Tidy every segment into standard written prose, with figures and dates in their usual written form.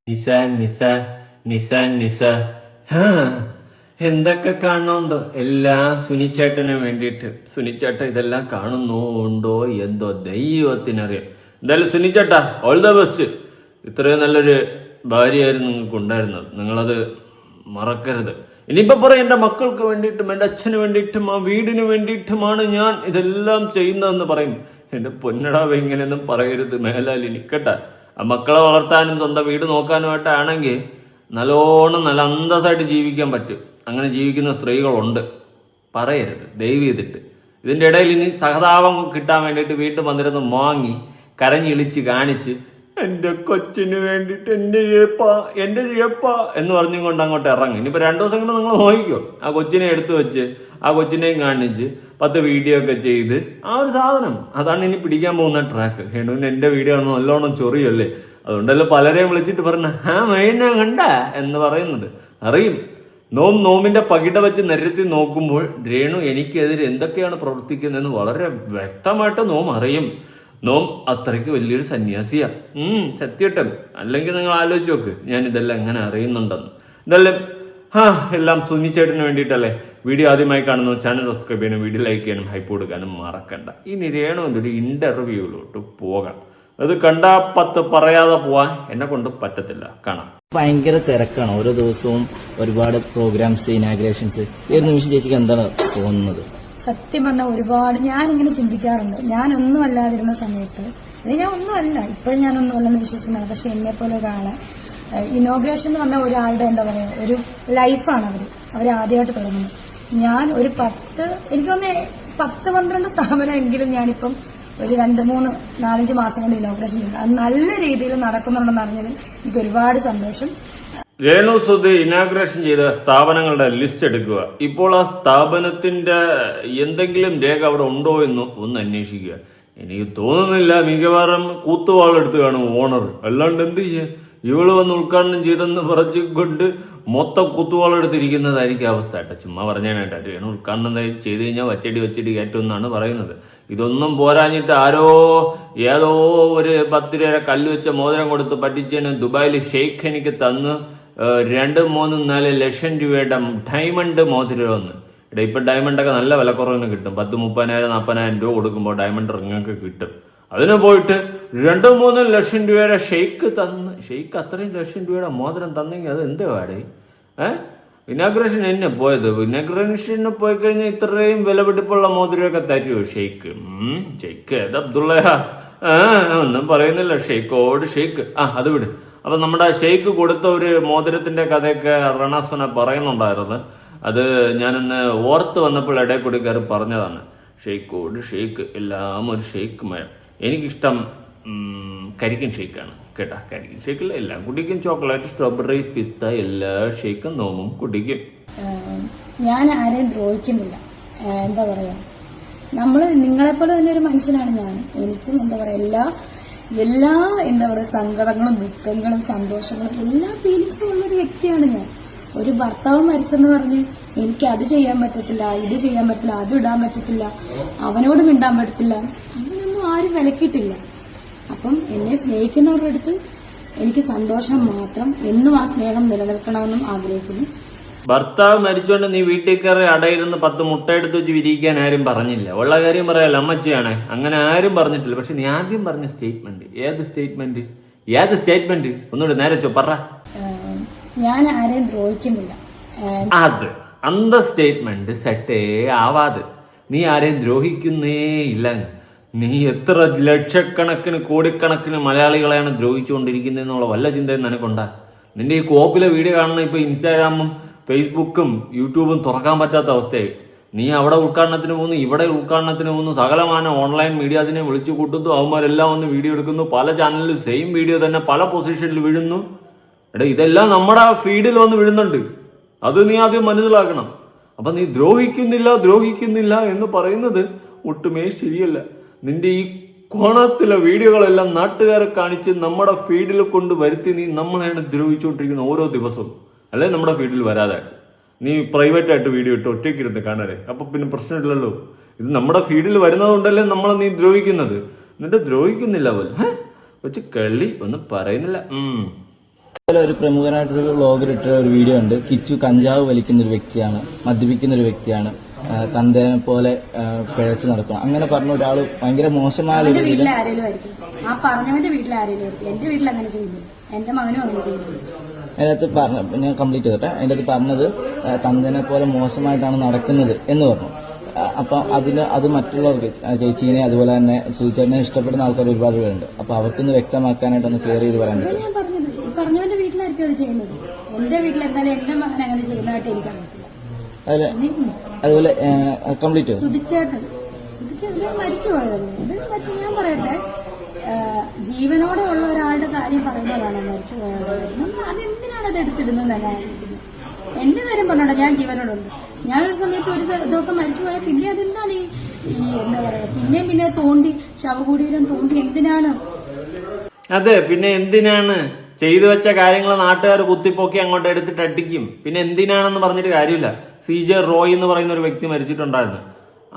നിസ നിസ നിസ നിസ ഹാ എന്തൊക്കെ കാണുന്നുണ്ടോ എല്ലാം സുനിച്ചേട്ടന് വേണ്ടിയിട്ട്. സുനിച്ചേട്ടൻ ഇതെല്ലാം കാണുന്നുണ്ടോ എന്തോ ദൈവത്തിനറിയാം. എന്തായാലും സുനിച്ചേട്ടാ ഓൾ ദ ബെസ്റ്റ്. ഇത്രയും നല്ലൊരു ഭാര്യയായിരുന്നു നിങ്ങൾക്ക് ഉണ്ടായിരുന്നത്, നിങ്ങളത് മറക്കരുത്. ഇനിയിപ്പോ പറയാം എൻ്റെ മക്കൾക്ക് വേണ്ടിയിട്ടും എൻ്റെ അച്ഛന് വേണ്ടിയിട്ടും ആ വീടിന് വേണ്ടിയിട്ടുമാണ് ഞാൻ ഇതെല്ലാം ചെയ്യുന്നതെന്ന് പറയും. എൻ്റെ പൊന്നടാവ് ഇങ്ങനെയൊന്നും പറയരുത് മേലാൽ എനിക്കട്ടെ. ആ മക്കളെ വളർത്താനും സ്വന്തം വീട് നോക്കാനുമായിട്ടാണെങ്കിൽ നല്ലോണം നല്ല അന്തസ്സായിട്ട് ജീവിക്കാൻ പറ്റും. അങ്ങനെ ജീവിക്കുന്ന സ്ത്രീകളുണ്ട്, പറയരുത് ദയവ് ചെയ്തിട്ട്. ഇതിൻ്റെ ഇടയിൽ ഇനി സഹതാപം കിട്ടാൻ വേണ്ടിയിട്ട് വീണ്ടും വന്നിരുന്ന് വാങ്ങി കരഞ്ഞിളിച്ച് കാണിച്ച് എൻ്റെ കൊച്ചിന് വേണ്ടിയിട്ട് എൻ്റെ ഏപ്പ എന്ന് പറഞ്ഞുകൊണ്ട് അങ്ങോട്ട് ഇറങ്ങും. ഇനിയിപ്പോൾ 2 ദിവസം കൊണ്ട് നിങ്ങൾ നോക്കിക്കോ, ആ കൊച്ചിനെ എടുത്തു വെച്ച് ആ കൊച്ചിനെയും കാണിച്ച് 10 വീഡിയോ ഒക്കെ ചെയ്ത് ആ ഒരു സാധനം അതാണ് ഇനി പിടിക്കാൻ പോകുന്ന ട്രാക്ക്. ഹെണുവിന് എൻ്റെ വീഡിയോ ആണ് നല്ലോണം ചൊറിയല്ലേ, അതുകൊണ്ടല്ലോ പലരെയും വിളിച്ചിട്ട് പറഞ്ഞ മെയിനാ കണ്ട എന്ന് പറയുന്നത്. അറിയും നോമിന്റെ പകിട വെച്ച് നിരത്തി നോക്കുമ്പോൾ രേണു എനിക്കെതിരെ എന്തൊക്കെയാണ് പ്രവർത്തിക്കുന്നതെന്ന് വളരെ വ്യക്തമായിട്ട് നോം അറിയും. നോം അത്രയ്ക്ക് വലിയൊരു സന്യാസിയാ. സത്യട്ടൻ. അല്ലെങ്കിൽ നിങ്ങൾ ആലോചിച്ച് നോക്ക് ഞാൻ ഇതെല്ലാം എങ്ങനെ അറിയുന്നുണ്ടെന്ന്. ഇതെല്ലാം എല്ലാം സുനിച്ചേട്ടന് വേണ്ടിയിട്ടല്ലേ. വീഡിയോ ആദ്യമായി കാണുന്ന ചാനൽ സബ്സ്ക്രൈബ് ചെയ്യാനും വീഡിയോ ലൈക്ക് ചെയ്യാനും ഹൈപ്പ് കൊടുക്കാനും മറക്കണ്ട. ഇനി രേണുവിൻ്റെ ഒരു ഇന്റർവ്യൂവിലോട്ട് പോകാം. അത് കണ്ടാ 10 പറയാതെ പോവാൻ എന്നെ കൊണ്ട് പറ്റത്തില്ല. കാണാം. ഭയങ്കര തിരക്കാണ്, ഓരോ ദിവസവും ഒരുപാട് പ്രോഗ്രാംസ്, ഇനാഗ്രേഷൻസ്. ഏത് നിമിഷം ചേച്ചിക്ക് എന്താണ് തോന്നുന്നത്? സത്യം പറഞ്ഞാൽ ഒരുപാട് ഞാനിങ്ങനെ ചിന്തിക്കാറുണ്ട്. ഞാനൊന്നും അല്ലാതിരുന്ന സമയത്ത്, ഞാൻ ഒന്നുമല്ല, ഇപ്പോഴും ഞാനൊന്നും അല്ലെന്ന് വിശ്വസിക്കുന്നതാണ്. പക്ഷെ എന്നെ പോലെ ഒരാള് ഇനോഗ്രേഷൻ എന്ന് പറഞ്ഞാൽ ഒരാളുടെ എന്താ പറയാ ഒരു ലൈഫാണ് അവർ ആദ്യമായിട്ട് തുടങ്ങുന്നത്. ഞാൻ ഒരു 10 12 സ്ഥാപനമെങ്കിലും ഞാനിപ്പം ഒരു 2, 3, 4, 5 മാസം കൊണ്ട് ഇനോഗ്രേഷൻ ഉണ്ട്. അത് നല്ല രീതിയിൽ നടക്കുന്നുണ്ടെന്ന് അറിഞ്ഞതിൽ എനിക്ക് ഒരുപാട് സന്തോഷം. രേണു സുധി ഇനാഗ്രേഷൻ ചെയ്ത സ്ഥാപനങ്ങളുടെ ലിസ്റ്റ് എടുക്കുക. ഇപ്പോൾ ആ സ്ഥാപനത്തിന്റെ എന്തെങ്കിലും രേഖ അവിടെ ഉണ്ടോ എന്ന് ഒന്ന് അന്വേഷിക്കുക. എനിക്ക് തോന്നുന്നില്ല, മിക്കവാറും കൂത്തുവാളെടുത്ത് കാണും ഓണർ. അല്ലാണ്ട് എന്ത് ചെയ്യാ, ഇവള് വന്ന് ഉദ്ഘാടനം ചെയ്തെന്ന് പറഞ്ഞുകൊണ്ട് മൊത്തം കുത്തുവാളെടുത്തിരിക്കുന്നതായിരിക്കും അവസ്ഥ. കേട്ടോ ചുമ്മാ പറഞ്ഞേട്ടാ. രേണു ഉദ്ഘാടനം ചെയ്ത് കഴിഞ്ഞാൽ വച്ചടി കയറ്റും എന്നാണ് പറയുന്നത്. ഇതൊന്നും പോരാഞ്ഞിട്ട് ഏതോ ഒരു 10 രൂപ കല്ല് വെച്ച മോതിരം കൊടുത്ത് പറ്റിച്ചതിന് ദുബായിൽ ഷെയ്ഖ് എനിക്ക് തന്ന് 2, 3, 4 ലക്ഷം രൂപയുടെ ഡയമണ്ട് മോതിരം ഒന്ന്. ഇപ്പൊ ഡയമണ്ടൊക്കെ നല്ല വിലക്കുറവിന് കിട്ടും. 10, 30,000, 40,000 രൂപ കൊടുക്കുമ്പോൾ ഡയമണ്ട് റിങ്ങൊക്കെ കിട്ടും. അതിന് പോയിട്ട് 2, 3 ലക്ഷം രൂപയുടെ ഷെയ്ഖ് അത്രയും ലക്ഷം രൂപയുടെ മോതിരം തന്നെങ്കിൽ അത് എന്ത് പാടേ? ഇനാഗ്രേഷൻ എന്നെ പോയത്. ഇനാഗ്രേഷന് പോയി കഴിഞ്ഞാൽ ഇത്രയും വിലപിടിപ്പുള്ള മോതിരമൊക്കെ തരുമോ ഷെയ്ഖ്? അത് അബ്ദുള്ളയാ ഒന്നും പറയുന്നില്ല. ഷെയ്ഖ് അത് വിട്. അപ്പൊ നമ്മുടെ ഷെയ്ഖ് കൊടുത്ത ഒരു മോതിരത്തിന്റെ കഥയൊക്കെ റണാസുന പറയുന്നുണ്ടായിരുന്നു. അത് ഞാനിന്ന് ഓർത്ത് വന്നപ്പോൾ ഇടയിൽ കൂടി കയറി പറഞ്ഞതാണ്. ഷെയ്ഖ് എല്ലാം ഒരു ഷെയ്ഖ് മയം. എനിക്കിഷ്ടം കരിക്കൻ ഷെയ്ക്കാണ് കേട്ടാ. കരിക്കൻ ഷെയ്ക്കിൽ എല്ലാം കുടിക്കും. ചോക്ലേറ്റ്, സ്ട്രോബെറി, പിസ്ത എല്ലാ ഷെയ്ക്കും നോമും കുടിക്കും. ഞാൻ ആരെയും ദ്രോഹിക്കുന്നില്ല. എന്താ പറയാ, നിങ്ങളെപ്പോലെ തന്നെ ഒരു മനുഷ്യനാണ് ഞാൻ. എനിക്കും എന്താ പറയാ എല്ലാ എന്താ പറയാ സങ്കടങ്ങളും ദുഃഖങ്ങളും സന്തോഷങ്ങളും എല്ലാ ഫീലിങ്സും ഉള്ളൊരു വ്യക്തിയാണ് ഞാൻ. ഒരു ഭർത്താവ് മരിച്ചെന്ന് പറഞ്ഞ് എനിക്ക് അത് ചെയ്യാൻ പറ്റത്തില്ല, ഇത് ചെയ്യാൻ പറ്റില്ല, അത് ഇടാൻ പറ്റത്തില്ല, അവനോട് മിണ്ടാൻ പറ്റത്തില്ല, അങ്ങനെയൊന്നും ആരും വിലക്കിയിട്ടില്ല. അപ്പം എന്നെ സ്നേഹിക്കുന്നവരുടെ അടുത്ത് എനിക്ക് സന്തോഷം മാത്രം. എന്നും ആ സ്നേഹം നിലനിൽക്കണമെന്നും ആഗ്രഹിക്കുന്നു. ഭർത്താവ് മരിച്ചോണ്ട് നീ വീട്ടിൽ കയറി അടയിരുന്ന് 10 മുട്ട എടുത്ത് വെച്ച് വിരിയിക്കാൻ ആരും പറഞ്ഞില്ല. ഉള്ള കാര്യം പറയാലോ, അമ്മച്ചിയാണ്, അങ്ങനെ ആരും പറഞ്ഞിട്ടില്ല. പക്ഷെ നീ ആദ്യം പറഞ്ഞ സ്റ്റേറ്റ്മെന്റ് ഏത് സ്റ്റേറ്റ്മെന്റ് ഒന്നുകൂടെ നേരെ പറ. ഞാൻ ആരെയും ദ്രോഹിക്കുന്നില്ല. അത് അന്ത സ്റ്റേറ്റ്മെന്റ് സെറ്റേ ആവാതെ. നീ ആരെയും ദ്രോഹിക്കുന്നേ ഇല്ല. നീ എത്ര ലക്ഷക്കണക്കിന് കോടിക്കണക്കിന് മലയാളികളെയാണ് ദ്രോഹിച്ചുകൊണ്ടിരിക്കുന്നതെന്നുള്ള വല്ല ചിന്തയും നിനക്കുണ്ടാ? നിന്റെ ഈ കോപ്പിലെ വീഡിയോ കാണുന്ന ഇപ്പൊ ഇൻസ്റ്റാഗ്രാമും ഫേസ്ബുക്കും യൂട്യൂബും തുറക്കാൻ പറ്റാത്ത അവസ്ഥയായി. നീ അവിടെ ഉദ്ഘാടനത്തിന് പോകുന്നു, ഇവിടെ ഉദ്ഘാടനത്തിന് പോകുന്നു, സകലമാന ഓൺലൈൻ മീഡിയാസിനെ വിളിച്ചു കൂട്ടുന്നു. അവന്മാരെല്ലാം വന്ന് വീഡിയോ എടുക്കുന്നു. പല ചാനലിൽ സെയിം വീഡിയോ തന്നെ പല പൊസിഷനിൽ വീഴുന്നു. ഇതെല്ലാം നമ്മുടെ ഫീഡിൽ വന്ന് വീഴുന്നുണ്ട്. അത് നീ ആദ്യം മനസ്സിലാക്കണം. അപ്പൊ നീ ദ്രോഹിക്കുന്നില്ല എന്ന് പറയുന്നത് ഒട്ടുമേ ശരിയല്ല. നിന്റെ ഈ കോണത്തിലെ വീഡിയോകളെല്ലാം നാട്ടുകാരെ കാണിച്ച് നമ്മുടെ ഫീഡിൽ കൊണ്ട് വരുത്തി നീ നമ്മളെയാണ് ദ്രോഹിച്ചുകൊണ്ടിരിക്കുന്നത് ഓരോ ദിവസവും. അല്ലെ നമ്മുടെ ഫീഡിൽ വരാതെ നീ പ്രൈവറ്റ് ആയിട്ട് വീഡിയോ ഇട്ട് ഒറ്റയ്ക്കിരുന്ന് കാണാതെ. അപ്പൊ പിന്നെ പ്രശ്നമില്ലല്ലോ. ഇത് നമ്മുടെ ഫീഡിൽ വരുന്നതുകൊണ്ടല്ലേ നമ്മളെ നീ ദ്രോഹിക്കുന്നത്. എന്നിട്ട് ദ്രോഹിക്കുന്നില്ല പോലെ വെച്ച് കള്ളി ഒന്നും പറയുന്നില്ല. ഒരു പ്രമുഖനായിട്ടൊരു വ്ളോഗർ ഇട്ട ഒരു വീഡിയോ ഉണ്ട്. കിച്ചു കഞ്ചാവ് വലിക്കുന്ന ഒരു വ്യക്തിയാണ്, മദ്യപിക്കുന്ന ഒരു വ്യക്തിയാണ്, തന്തേനെ പോലെ പിഴച്ചു നടക്കണം അങ്ങനെ പറഞ്ഞ ഒരാൾ ഭയങ്കര മോശമായ എന്റെ വീട്ടിൽ ആരെങ്കിലും ആയിരിക്കും, ആ പറഞ്ഞവന്റെ വീട്ടിൽ ആരെങ്കിലും ആയിരിക്കും. എന്റെ വീട്ടിൽ അങ്ങനെ ചെയ്യുന്നു, എന്റെ മകനും അങ്ങനെ ചെയ്യുന്നു. അതിനകത്ത് ഞാൻ കംപ്ലീറ്റ് ചെയ്തട്ടെ. അതിൻ്റെ അടുത്ത് പറഞ്ഞത് തന്തേനെ പോലെ മോശമായിട്ടാണ് നടക്കുന്നത് എന്ന് പറഞ്ഞു. അപ്പൊ അത് മറ്റുള്ളവർക്ക് ചേച്ചീനെ അതുപോലെ തന്നെ സുചേട്ടനെ ഇഷ്ടപ്പെടുന്ന ആൾക്കാർ ഒരുപാട് പേരുണ്ട്. അപ്പൊ അവർക്കൊന്ന് വ്യക്തമാക്കാനായിട്ടൊന്ന് ക്ലിയർ ചെയ്ത് പറയാൻ പറ്റും. ഞാൻ പറഞ്ഞത് ഈ പറഞ്ഞവന്റെ വീട്ടിലായിരിക്കും അത് ചെയ്യുന്നത്. എന്റെ വീട്ടിൽ എന്തായാലും എന്റെ മകൻ അങ്ങനെ ചെയ്യുന്നതായിട്ട് എനിക്ക് അറിയത്തില്ല. അതുപോലെ കംപ്ലീറ്റ് സുധിച്ചേട്ടൻ മരിച്ചു പോയതല്ലേ. ഇത് ഞാൻ പറയട്ടെ, ജീവനോടെ ഉള്ള ഒരാളുടെ കാര്യം പറയുന്നതാണ് മരിച്ചു പോയത്. അതെന്തിനാണ് അത് എടുത്തിടുന്നത് എന്നാണ് എന്റെ കാര്യം പറഞ്ഞോട്ടെ. ഞാൻ ജീവനോടുണ്ട്. ഞാനൊരു സമയത്ത് ഒരു ദിവസം മരിച്ചു പോയാൽ പിന്നെ അതെന്താണ് ഈ എന്താ പറയാ, പിന്നെ തോണ്ടി ശവകുടീരം തോണ്ടി എന്തിനാണ്? അതെ, പിന്നെ എന്തിനാണ്? ചെയ്തു വെച്ച കാര്യങ്ങൾ നാട്ടുകാർ കുത്തിപ്പൊക്കി അങ്ങോട്ട് എടുത്തിട്ട് അടിക്കും. പിന്നെ എന്തിനാണെന്ന് പറഞ്ഞിട്ട് കാര്യമില്ല. CJ റോയ് എന്ന് പറയുന്ന ഒരു വ്യക്തി മരിച്ചിട്ടുണ്ടായിരുന്നു.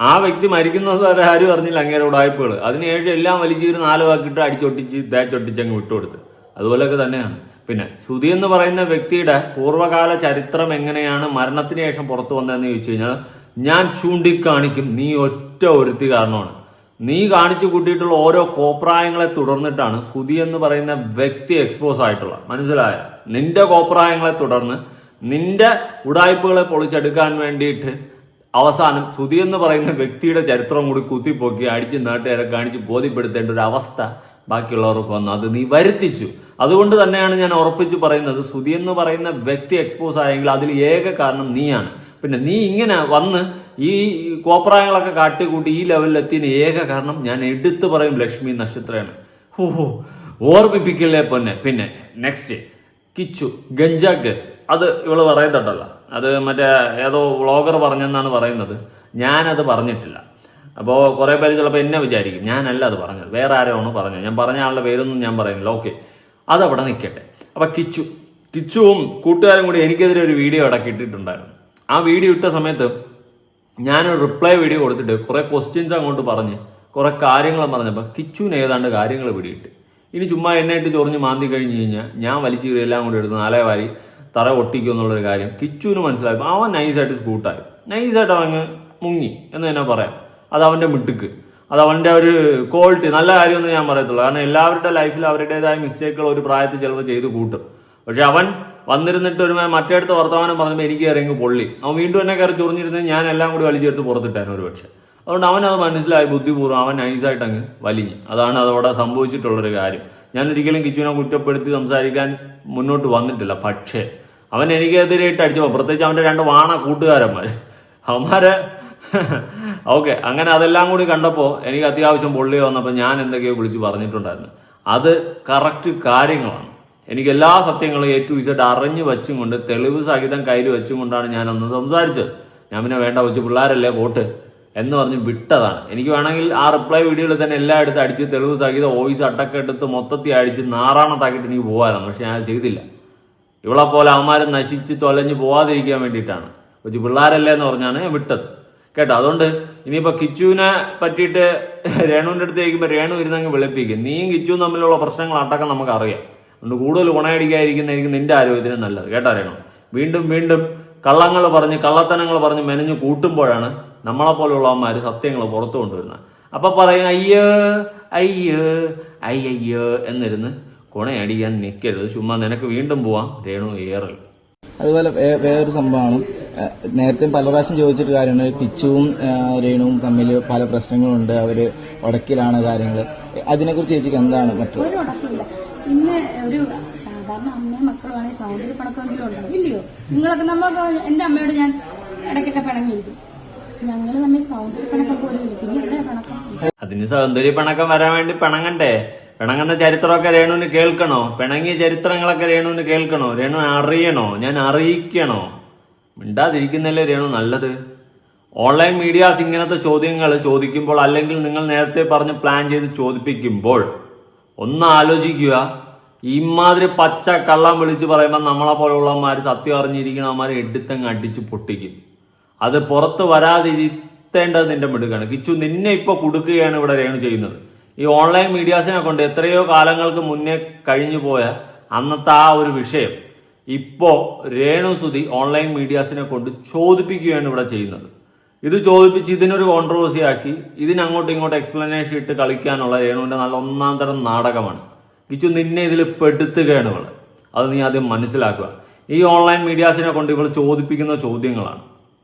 ആ വ്യക്തി മരിക്കുന്നത് വരെ ആരും അറിഞ്ഞില്ല. അങ്ങേരെ ഉടായ്പകൾ. അതിനുശേഷം എല്ലാം വലിച്ചീര് 4 വാക്കിട്ട് അടിച്ചൊട്ടിച്ച് തേച്ചൊട്ടിച്ചങ്ങ് വിട്ടുകൊടുത്ത്. അതുപോലെയൊക്കെ തന്നെയാണ്. പിന്നെ സുധി എന്ന് പറയുന്ന വ്യക്തിയുടെ പൂർവ്വകാല ചരിത്രം എങ്ങനെയാണ് മരണത്തിന് ശേഷം പുറത്തു വന്നതെന്ന് ചോദിച്ചു കഴിഞ്ഞാൽ ഞാൻ ചൂണ്ടിക്കാണിക്കും. നീ ഒറ്റ ഒരുത്തി കാരണമാണ്. നീ കാണിച്ചു കൂട്ടിയിട്ടുള്ള ഓരോ കോപ്രായങ്ങളെ തുടർന്നിട്ടാണ് സുധി എന്ന് പറയുന്ന വ്യക്തി എക്സ്പോസ് ആയിട്ടുള്ള. മനസ്സിലായ? നിന്റെ കോപ്രായങ്ങളെ തുടർന്ന് നിന്റെ ഉടായ്പകളെ പൊളിച്ചെടുക്കാൻ വേണ്ടിയിട്ട് അവസാനം സുധി എന്ന് പറയുന്ന വ്യക്തിയുടെ ചരിത്രം കൂടി കുത്തിപ്പൊക്കി അടിച്ച് നാട്ടുകാരെ കാണിച്ച് ബോധ്യപ്പെടുത്തേണ്ട ഒരു അവസ്ഥ ബാക്കിയുള്ളവർക്ക് വന്നു. അത് നീ വരുത്തിച്ചു. അതുകൊണ്ട് തന്നെയാണ് ഞാൻ ഉറപ്പിച്ച് പറയുന്നത്, സുധി എന്ന് പറയുന്ന വ്യക്തി എക്സ്പോസ് ആയെങ്കിൽ അതിൽ ഏക കാരണം നീയാണ്. പിന്നെ നീ ഇങ്ങനെ വന്ന് ഈ കോപ്രായങ്ങളൊക്കെ കാട്ടിക്കൂട്ടി ഈ ലെവലിലെത്തിയതിന് ഏക കാരണം ഞാൻ എടുത്തു പറയും ലക്ഷ്മി നക്ഷത്രയാണ്. ഓർമ്മിപ്പിക്കില്ലേ പൊന്നെ. പിന്നെ നെക്സ്റ്റ് കിച്ചു ഗഞ്ച ഗസ്. അത് ഇവള് പറയുന്നുണ്ടല്ലോ, അത് മറ്റേ ഏതോ വ്ളോഗർ പറഞ്ഞെന്നാണ് പറയുന്നത്. ഞാനത് പറഞ്ഞിട്ടില്ല. അപ്പോൾ കുറേ പേര് ചിലപ്പോൾ എന്നെ വിചാരിക്കും ഞാനല്ല അത് പറഞ്ഞത്, വേറെ ആരാണ് പറഞ്ഞത്. ഞാൻ പറഞ്ഞ ആളുടെ പേരൊന്നും ഞാൻ പറയുന്നില്ല. ഓക്കെ, അതവിടെ നിൽക്കട്ടെ. അപ്പം കിച്ചുവും കൂട്ടുകാരും കൂടി എനിക്കെതിരെ ഒരു വീഡിയോ ഇടയ്ക്ക് ഇട്ടിട്ടുണ്ടായിരുന്നു. ആ വീഡിയോ ഇട്ട സമയത്ത് ഞാനൊരു റിപ്ലൈ വീഡിയോ കൊടുത്തിട്ട് കുറേ ക്വസ്റ്റ്യൻസ് അങ്ങോട്ട് പറഞ്ഞ് കുറേ കാര്യങ്ങൾ പറഞ്ഞപ്പോൾ കിച്ചുവിന് ഏതാണ്ട് കാര്യങ്ങൾ പിടിയിട്ട് ഇനി ചുമ്മാ എന്നെ ഇട്ട് ചൊറിഞ്ഞ് മാന്തി കഴിഞ്ഞ് കഴിഞ്ഞാൽ ഞാൻ വലിച്ചു കയറി എല്ലാം കൂടി എടുത്ത് 4 വാരി തറ ഒട്ടിക്കും എന്നുള്ളൊരു കാര്യം കിച്ചുവിന് മനസ്സിലായപ്പോൾ അവൻ നൈസായിട്ട് സ്കൂട്ടായി. നൈസായിട്ട് അവങ്ങ് മുങ്ങി എന്ന് തന്നെ പറയാം. അത് അവൻ്റെ മിടുക്ക്, അത് അവൻ്റെ ഒരു ക്വാളിറ്റി. നല്ല കാര്യമൊന്നും ഞാൻ പറയത്തുള്ളൂ. കാരണം എല്ലാവരുടെ ലൈഫിൽ അവരുടേതായ മിസ്റ്റേക്കുകൾ ഒരു പ്രായത്തിൽ ചിലപ്പോൾ ചെയ്ത് കൂട്ടും. പക്ഷെ അവൻ വന്നിരുന്നിട്ട് ഒരു മറ്റേടുത്ത് വർത്തമാനം പറഞ്ഞപ്പോൾ എനിക്ക് ഇറങ്ങി പൊള്ളി. അവൻ വീണ്ടും എന്നെ കയറി ചൊറിഞ്ഞിരുന്നത് ഞാൻ എല്ലാം കൂടി വലിച്ചെടുത്ത് പുറത്തിട്ടായിരുന്നു ഒരു പക്ഷെ. അതുകൊണ്ട് അവനത് മനസ്സിലായി, ബുദ്ധിപൂർവ്വം അവൻ നൈസായിട്ട് അങ്ങ് വലിഞ്ഞു. അതാണ് അതവിടെ സംഭവിച്ചിട്ടുള്ളൊരു കാര്യം. ഞാൻ ഒരിക്കലും കിച്ചുവിനെ കുറ്റപ്പെടുത്തി സംസാരിക്കാൻ മുന്നോട്ട് വന്നിട്ടില്ല. പക്ഷേ അവൻ എനിക്കെതിരായിട്ട് അടിച്ചപ്പോൾ, പ്രത്യേകിച്ച് അവൻ്റെ 2 വാണ കൂട്ടുകാരന്മാർ അവന്മാരെ ഓക്കെ, അങ്ങനെ അതെല്ലാം കൂടി കണ്ടപ്പോൾ എനിക്ക് അത്യാവശ്യം പൊള്ളി വന്നപ്പോൾ ഞാൻ എന്തൊക്കെയോ വിളിച്ച് പറഞ്ഞിട്ടുണ്ടായിരുന്നു. അത് കറക്റ്റ് കാര്യങ്ങളാണ്. എനിക്ക് എല്ലാ സത്യങ്ങളും A to Z അറിഞ്ഞു വെച്ചും കൊണ്ട് തെളിവ് സഹിതം കയ്യിൽ വെച്ചും കൊണ്ടാണ് ഞാനൊന്ന് സംസാരിച്ചത്. ഞാൻ പിന്നെ വേണ്ട വെച്ച് പിള്ളേരല്ലേ പോട്ട് എന്ന് പറഞ്ഞ് വിട്ടതാണ്. എനിക്ക് വേണമെങ്കിൽ ആ റിപ്ലൈ വീഡിയോയിൽ തന്നെ എല്ലാം എടുത്ത് അടിച്ച് തെളിവ് സഹിതം വോയിസ് അട്ടൊക്കെ എടുത്ത് മൊത്തത്തിൽ അടിച്ച് നാറാണത്താക്കിയിട്ട് എനിക്ക് പോകാനാണ്. പക്ഷെ ഞാൻ ചെയ്തില്ല. ഇവളെ പോലെ അവന്മാരെ നശിച്ച് തൊലഞ്ഞ് പോവാതിരിക്കാൻ വേണ്ടിയിട്ടാണ്. കൊച്ചു പിള്ളേരല്ലേ എന്ന് പറഞ്ഞാണ് ഞാൻ വിട്ടത് കേട്ടോ. അതുകൊണ്ട് ഇനിയിപ്പോൾ കിച്ചുവിനെ പറ്റിയിട്ട് രേണുവിൻ്റെ അടുത്ത് ചോദിക്കുമ്പോൾ രേണു ഇരുന്നങ്ങ് വിളിപ്പിക്കും. നീയും കിച്ചുവും തമ്മിലുള്ള പ്രശ്നങ്ങൾ അടക്കം നമുക്കറിയാം. അതുകൊണ്ട് കൂടുതൽ ഗുണയടിക്കാതിരിക്കുന്നതായിരിക്കും നിന്റെ ആരോഗ്യത്തിന് നല്ലത് കേട്ടോ രേണു. വീണ്ടും വീണ്ടും കള്ളങ്ങൾ പറഞ്ഞ് കള്ളത്തനങ്ങൾ പറഞ്ഞ് മെനഞ്ഞ് കൂട്ടുമ്പോഴാണ് നമ്മളെപ്പോലുള്ളവന്മാർ സത്യങ്ങൾ പുറത്തു കൊണ്ടുവരുന്നത്. അപ്പം പറയും അയ്യോ അയ്യോ അയ്യോ എന്നിരുന്ന് ഗുണയടിക്കാൻ നിൽക്കരുത്. ചുമ്മാ നിനക്ക് വീണ്ടും പോവാം രേണു ഏറൽ. അതുപോലെ വേറൊരു സംഭവമാണ്, നേരത്തെ പല പ്രാവശ്യം ചോദിച്ചിട്ട് കാര്യമാണ്, കിച്ചുവും രേണുവും തമ്മിൽ പല പ്രശ്നങ്ങളുണ്ട്, അവര് ഉടക്കിലാണ് കാര്യങ്ങൾ. അതിനെക്കുറിച്ച് ചേച്ചിക്ക് എന്താണ് മറ്റൊരു പിന്നെ ഒരു സാധാരണ അമ്മയും മക്കളുമാണെങ്കിൽ സൗന്ദര്യ പണക്കെങ്കിലും ഉണ്ടാവും ഇല്ലയോ? നിങ്ങളൊക്കെ നമ്മൾക്ക് എന്റെ അമ്മയോട് ഞാൻ ഇടയ്ക്കൊക്കെ പിണങ്ങിയിരിക്കും. ഞങ്ങൾ തമ്മിൽ സൗന്ദര്യ പണക്കം പോലും ഇല്ല. പിന്നെ എവിടെയാ പണക്കം? അതിന് സൗന്ദര്യ പണക്കം വരാൻ വേണ്ടി പിണങ്ങണ്ടേ? പിണങ്ങുന്ന ചരിത്രമൊക്കെ രേണുവിന് കേൾക്കണോ? പിണങ്ങിയ ചരിത്രങ്ങളൊക്കെ രേണുവിന് കേൾക്കണോ? രേണു അറിയണോ? ഞാൻ അറിയിക്കണോ? മിണ്ടാതിരിക്കുന്നല്ലേ രേണു നല്ലത്. ഓൺലൈൻ മീഡിയാസ് ഇങ്ങനത്തെ ചോദ്യങ്ങൾ ചോദിക്കുമ്പോൾ, അല്ലെങ്കിൽ നിങ്ങൾ നേരത്തെ പറഞ്ഞ് പ്ലാൻ ചെയ്ത് ചോദിപ്പിക്കുമ്പോൾ ഒന്ന് ആലോചിക്കുക. ഇമാതിരി പച്ച കള്ളം വിളിച്ച് പറയുമ്പോൾ നമ്മളെ പോലുള്ളവന്മാർ സത്യം അറിഞ്ഞിരിക്കണവന്മാർ എടുത്തങ്ങ് അടിച്ച് പൊട്ടിക്കും. അത് പുറത്ത് വരാതിരുത്തേണ്ടത് നിന്റെ മിടുക്കാണ്. കിച്ചു നിന്നെ ഇപ്പോൾ കൊടുക്കുകയാണ് ഇവിടെ രേണു ചെയ്യുന്നത്. ഈ ഓൺലൈൻ മീഡിയാസിനെ കൊണ്ട് എത്രയോ കാലങ്ങൾക്ക് മുന്നേ കഴിഞ്ഞു പോയ അന്നത്തെ ആ ഒരു വിഷയം ഇപ്പോ രേണുസുതി ഓൺലൈൻ മീഡിയാസിനെ കൊണ്ട് ചോദിപ്പിക്കുകയാണ് ഇവിടെ ചെയ്യുന്നത്. ഇത് ചോദിപ്പിച്ച് ഇതിനൊരു കോൺട്രവേഴ്സി ആക്കി ഇതിനങ്ങോട്ടും ഇങ്ങോട്ടും എക്സ്പ്ലനേഷൻ ഇട്ട് കളിക്കാനുള്ള രേണുവിന്റെ നല്ല ഒന്നാം തരം നാടകമാണ്. കിച്ചു നിന്നെ ഇതിൽ പെടുത്തുകയാണ് ഇവള്. അത് നീ ആദ്യം മനസ്സിലാക്കുക. ഈ ഓൺലൈൻ മീഡിയാസിനെ കൊണ്ട് ഇവൾ ചോദിപ്പിക്കുന്ന ചോദ്യങ്ങളാണ്.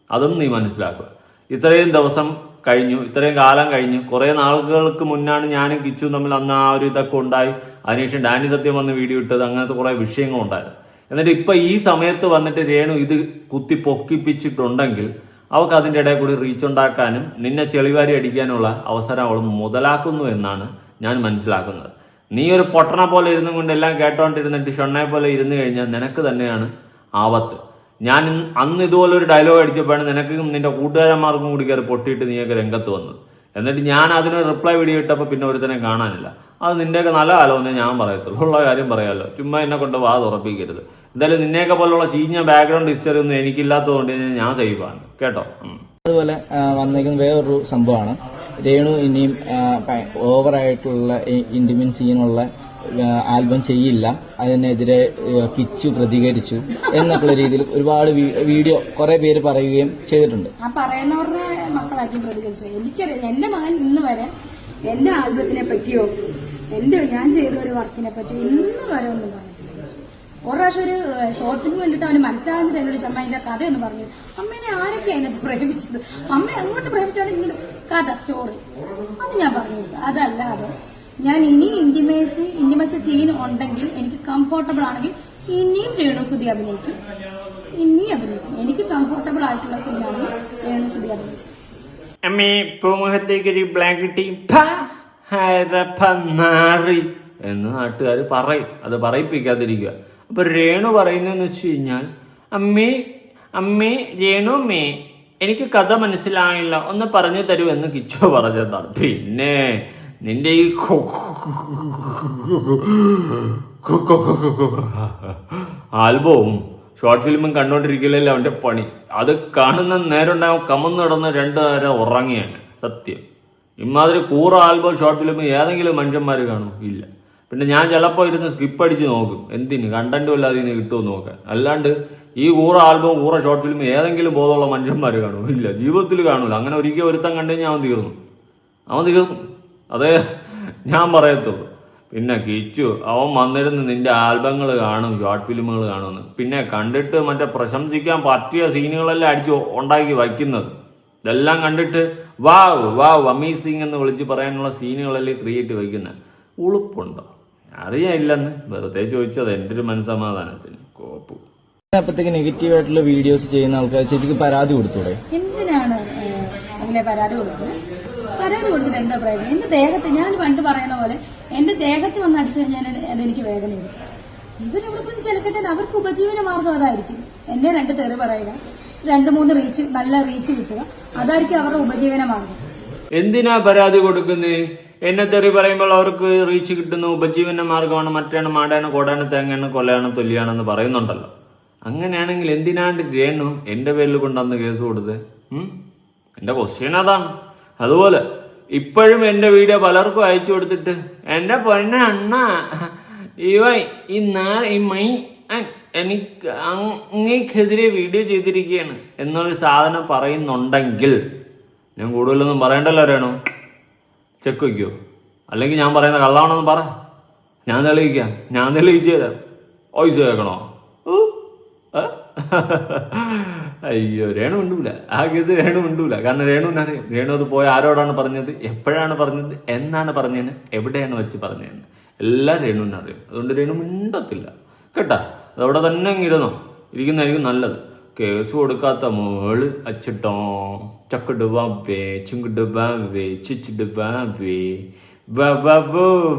അതും നീ മനസ്സിലാക്കുക. ഇത്രയും ദിവസം കഴിഞ്ഞു, ഇത്രയും കാലം കഴിഞ്ഞു. കുറെ നാളുകൾക്ക് മുന്നാണ് ഞാനും കിച്ചും തമ്മിൽ അന്ന് ആ ഒരു ഇതൊക്കെ ഉണ്ടായി. അതിനുശേഷം ഡാനി സത്യം വന്ന് വീഡിയോ ഇട്ടത്, അങ്ങനത്തെ കുറെ വിഷയങ്ങളുണ്ടായിരുന്നു. എന്നിട്ട് ഇപ്പൊ ഈ സമയത്ത് വന്നിട്ട് രേണു ഇത് കുത്തി പൊക്കിപ്പിച്ചിട്ടുണ്ടെങ്കിൽ അവൾക്ക് അതിൻ്റെ ഇടയിൽ കൂടി റീച്ച് ഉണ്ടാക്കാനും നിന്നെ ചെളിവാരി അടിക്കാനുള്ള അവസരം അവൾ മുതലാക്കുന്നു എന്നാണ് ഞാൻ മനസ്സിലാക്കുന്നത്. നീ ഒരു പൊട്ടണ പോലെ ഇരുന്നും കൊണ്ട് എല്ലാം കേട്ടോണ്ടിരുന്നിട്ട് ഷൊണ്ണയെ പോലെ ഇരുന്ന് കഴിഞ്ഞാൽ നിനക്ക് തന്നെയാണ് ആപത്ത്. ഞാൻ അന്ന് ഇതുപോലെ ഒരു ഡയലോഗ് അടിച്ചപ്പോഴാണ് നിനക്കും നിന്റെ കൂട്ടുകാരന്മാർക്കും കൂടി കയറി പൊട്ടിയിട്ട് നീയൊക്കെ രംഗത്ത് വന്നത്. എന്നിട്ട് ഞാൻ അതിനൊരു റിപ്ലൈ വീഡിയോ ഇട്ടപ്പോൾ പിന്നെ ഒരുത്തനെ കാണാനില്ല. അത് നിന്റെയൊക്കെ നല്ല കാലമെന്നേ ഞാൻ പറയത്തുള്ളൂ. ഉള്ള കാര്യം പറയാമല്ലോ, ചുമ്മാ എന്നെ കൊണ്ട് വാ തുറപ്പിക്കരുത്. എന്തായാലും നിന്നെയൊക്കെ പോലുള്ള ചീഞ്ഞ ബാക്ക്ഗ്രൗണ്ട് ഹിസ്റ്ററി ഒന്നും എനിക്കില്ലാത്തതുകൊണ്ട് ഞാൻ സേഫാണ് കേട്ടോ. അതുപോലെ വന്നേക്കുന്ന വേറൊരു സംഭവമാണ്, രേണു ഇനിയും ഓവറായിട്ടുള്ള ഇന്റിമേറ്റ് സീനുള്ള ആൽബം ചെയ്യില്ല, അതിനെതിരെ കിച്ചു പ്രതികരിച്ചു എന്നൊക്കെയുള്ള രീതിയിൽ ഒരുപാട് വീഡിയോ കുറെ പേര് പറയുകയും ചെയ്തിട്ടുണ്ട്. ആ പറയുന്നവരുടെ മക്കളായിരിക്കും പ്രതികരിച്ചത്. എനിക്കറിയാം, എന്റെ മകൻ ഇന്ന് വരെ എന്റെ ആൽബത്തിനെ പറ്റിയോ ഞാൻ ചെയ്ത ഒരു വർക്കിനെ പറ്റിയോ ഇന്ന് വരെ ഒന്നും പറഞ്ഞിട്ടില്ല. ഒരു പ്രാവശ്യം ഒരു ഷോർട്ട് ഫിലിം കണ്ടിട്ട് അവന് മനസ്സിലാകുന്നില്ല. എന്നോട് ചമ്മ അതിന്റെ കഥയൊന്നും പറഞ്ഞു. അമ്മേനെ ആരൊക്കെ അതിനകത്ത് പ്രേമിച്ചത്, അമ്മ അങ്ങോട്ട് പ്രേമിച്ചാണ് ഇങ്ങോട്ട് കഥ സ്റ്റോറി അത് ഞാൻ പറഞ്ഞു കൊടുത്തു. അതല്ലാതെ ഞാൻ ഇനി ഇന്റിമസി സീൻ ഉണ്ടെങ്കിൽ എനിക്ക് കംഫോർട്ടബിൾ ആണെങ്കിൽ ഇനിയും രേണുസുതി അഭിനയിക്കും. എനിക്ക് കംഫോർട്ടബിൾ ആയിട്ടുള്ള സീനാണെങ്കിൽ രേണുസുതി അഭിനയിക്കും. അമ്മേ പൂമുഖത്തേക്ക് ഒരു ബ്ലാങ്ക് എന്ന് നാട്ടുകാർ പറയും. അത് പറയിപ്പിക്കാതിരിക്കുക. അപ്പൊ രേണു പറയുന്നതെന്ന് വെച്ച് കഴിഞ്ഞാൽ, അമ്മേ രേണു അമ്മേ എനിക്ക് കഥ മനസ്സിലായില്ല, ഒന്ന് പറഞ്ഞു തരൂ എന്ന് കിച്ചു പറഞ്ഞതാണ്. പിന്നെ നിന്റെ ഈ ആൽബവും ഷോർട്ട് ഫിലിമും കണ്ടോണ്ടിരിക്കില്ലല്ലോ അവന്റെ പണി. അത് കാണുന്ന നേരം ഉണ്ടാവും കമന്ന് കിടന്ന് 2 നേരം ഉറങ്ങിയാണ് സത്യം. ഇമാതിരി കൂറ ആൽബം ഷോർട്ട് ഫിലിം ഏതെങ്കിലും മനുഷ്യന്മാർ കാണും? ഇല്ല. പിന്നെ ഞാൻ ചിലപ്പോൾ ഇരുന്ന് സ്കിപ്പ് അടിച്ച് നോക്കും, എന്തിന് കണ്ടന്റും ഇല്ലാതെ ഇന്ന് കിട്ടുമോ നോക്കാൻ. അല്ലാണ്ട് ഈ കൂറ ആൽബം കൂറ ഷോർട്ട് ഫിലിം ഏതെങ്കിലും ബോധമുള്ള മനുഷ്യന്മാർ കാണും? ഇല്ല, ജീവിതത്തിൽ കാണൂല. അങ്ങനെ ഒരിക്കൽ ഒരുത്തം കണ്ടു കഴിഞ്ഞാൽ അവൻ തീർന്നു. അതേ ഞാൻ പറയത്തുള്ളൂ. പിന്നെ കിച്ചു അവൻ വന്നിരുന്ന് നിന്റെ ആൽബങ്ങൾ കാണും, ഷോർട്ട് ഫിലിമുകൾ കാണുമെന്ന്. പിന്നെ കണ്ടിട്ട് മറ്റേ പ്രശംസിക്കാൻ പറ്റിയ സീനുകളെല്ലാം അടിച്ച് ഉണ്ടാക്കി വയ്ക്കുന്നത്. ഇതെല്ലാം കണ്ടിട്ട് വാവ് അമേസിങ് എന്ന് വിളിച്ച് പറയാനുള്ള സീനുകളല്ലേ ക്രിയേറ്റ് വയ്ക്കുന്നത്. ഉളുപ്പുണ്ടോ? അറിയാനില്ലെന്ന് വെറുതെ ചോദിച്ചത് എൻ്റെ ഒരു മനസ്സമാധാനത്തിന്. കോപ്പ്. അപ്പത്തേക്ക് നെഗറ്റീവ് ആയിട്ടുള്ള വീഡിയോസ് ചെയ്യുന്ന ആൾക്കാർ ചേച്ചിക്ക് പരാതി കൊടുത്തൂടെ? എന്തിനാണ് അങ്ങനെ പരാതി കൊടുക്കുന്നത്? പരാതി കൊടുത്തിട്ട് എന്താ പ്രയോജനം? എന്റെ ദേഹത്ത്, ഞാൻ പണ്ട് പറയുന്ന പോലെ എന്റെ ദേഹത്ത് വന്ന് അടിച്ചു കഴിഞ്ഞാൽ അതെനിക്ക് വേദനയുണ്ട്. ഇവരെവിടെ പോയി ചിലക്കട്ടെ, അവർക്ക് ഉപജീവന മാർഗം അതായിരിക്കും. എന്നെ 2 തെറി പറയുക, 2-3 നല്ല റീച്ച് കിട്ടുക, അതായിരിക്കും അവരുടെ ഉപജീവന മാർഗം. എന്തിനാ പരാതി കൊടുക്കുന്നത്? എന്നെ തെറി പറയുമ്പോൾ അവർക്ക് റീച്ച് കിട്ടുന്ന ഉപജീവന മാർഗമാണ്. മറ്റാണ് മാടാണ് കോടാണ് തേങ്ങയാണ് കൊലയാണ് തൊല്ലിയാണെന്ന് പറയുന്നുണ്ടല്ലോ. അങ്ങനെയാണെങ്കിൽ എന്തിനാണ്ട് രേണു എന്റെ പേരിൽ കൊണ്ടന്ന് കേസ് കൊടുത്തത്? എന്റെ ക്വസ്റ്റ്യൻ അതാണ്. അതുപോലെ ഇപ്പോഴും എന്റെ വീഡിയോ പലർക്കും അയച്ചു കൊടുത്തിട്ട് എന്റെ പൊന്ന അണ്ണ എനിക്ക് അങ്ങേക്കെതിരെ വീഡിയോ ചെയ്തിരിക്കുകയാണ് എന്നൊരു സാധനം പറയുന്നുണ്ടെങ്കിൽ ഞാൻ കൂടുതലൊന്നും പറയണ്ടല്ലോ രേണു. ചെക്ക് വയ്ക്കുമോ? അല്ലെങ്കിൽ ഞാൻ പറയുന്ന കള്ളാണെന്ന് പറ, ഞാൻ തെളിയിച്ചു തരാം. ഓയിസ് കേൾക്കണോ? അയ്യോ, രേണു മിണ്ടൂല. ആ കേസ് രേണു മിണ്ടൂല. കാരണം രേണുവിനറിയാം രേണു അത് പോയി ആരോടാണ് പറഞ്ഞത്, എപ്പോഴാണ് പറഞ്ഞത്, എന്നാണ് പറഞ്ഞതെന്ന്, എവിടെയാണ് വെച്ച് പറഞ്ഞതെന്ന് എല്ലാം രേണുവിനറിയാം. അതുകൊണ്ട് രേണു മിണ്ടത്തില്ല കേട്ടാ. അതവിടെ തന്നെ ഇരുന്നോ, ഇരിക്കുന്നതായിരിക്കും നല്ലത്. കേസ് കൊടുക്കാത്ത മോള് അച്ചിട്ടോ ചക്കിടുവാവേ ചുങ്കിടുവാവേ ചിച്ചിടുവാവേ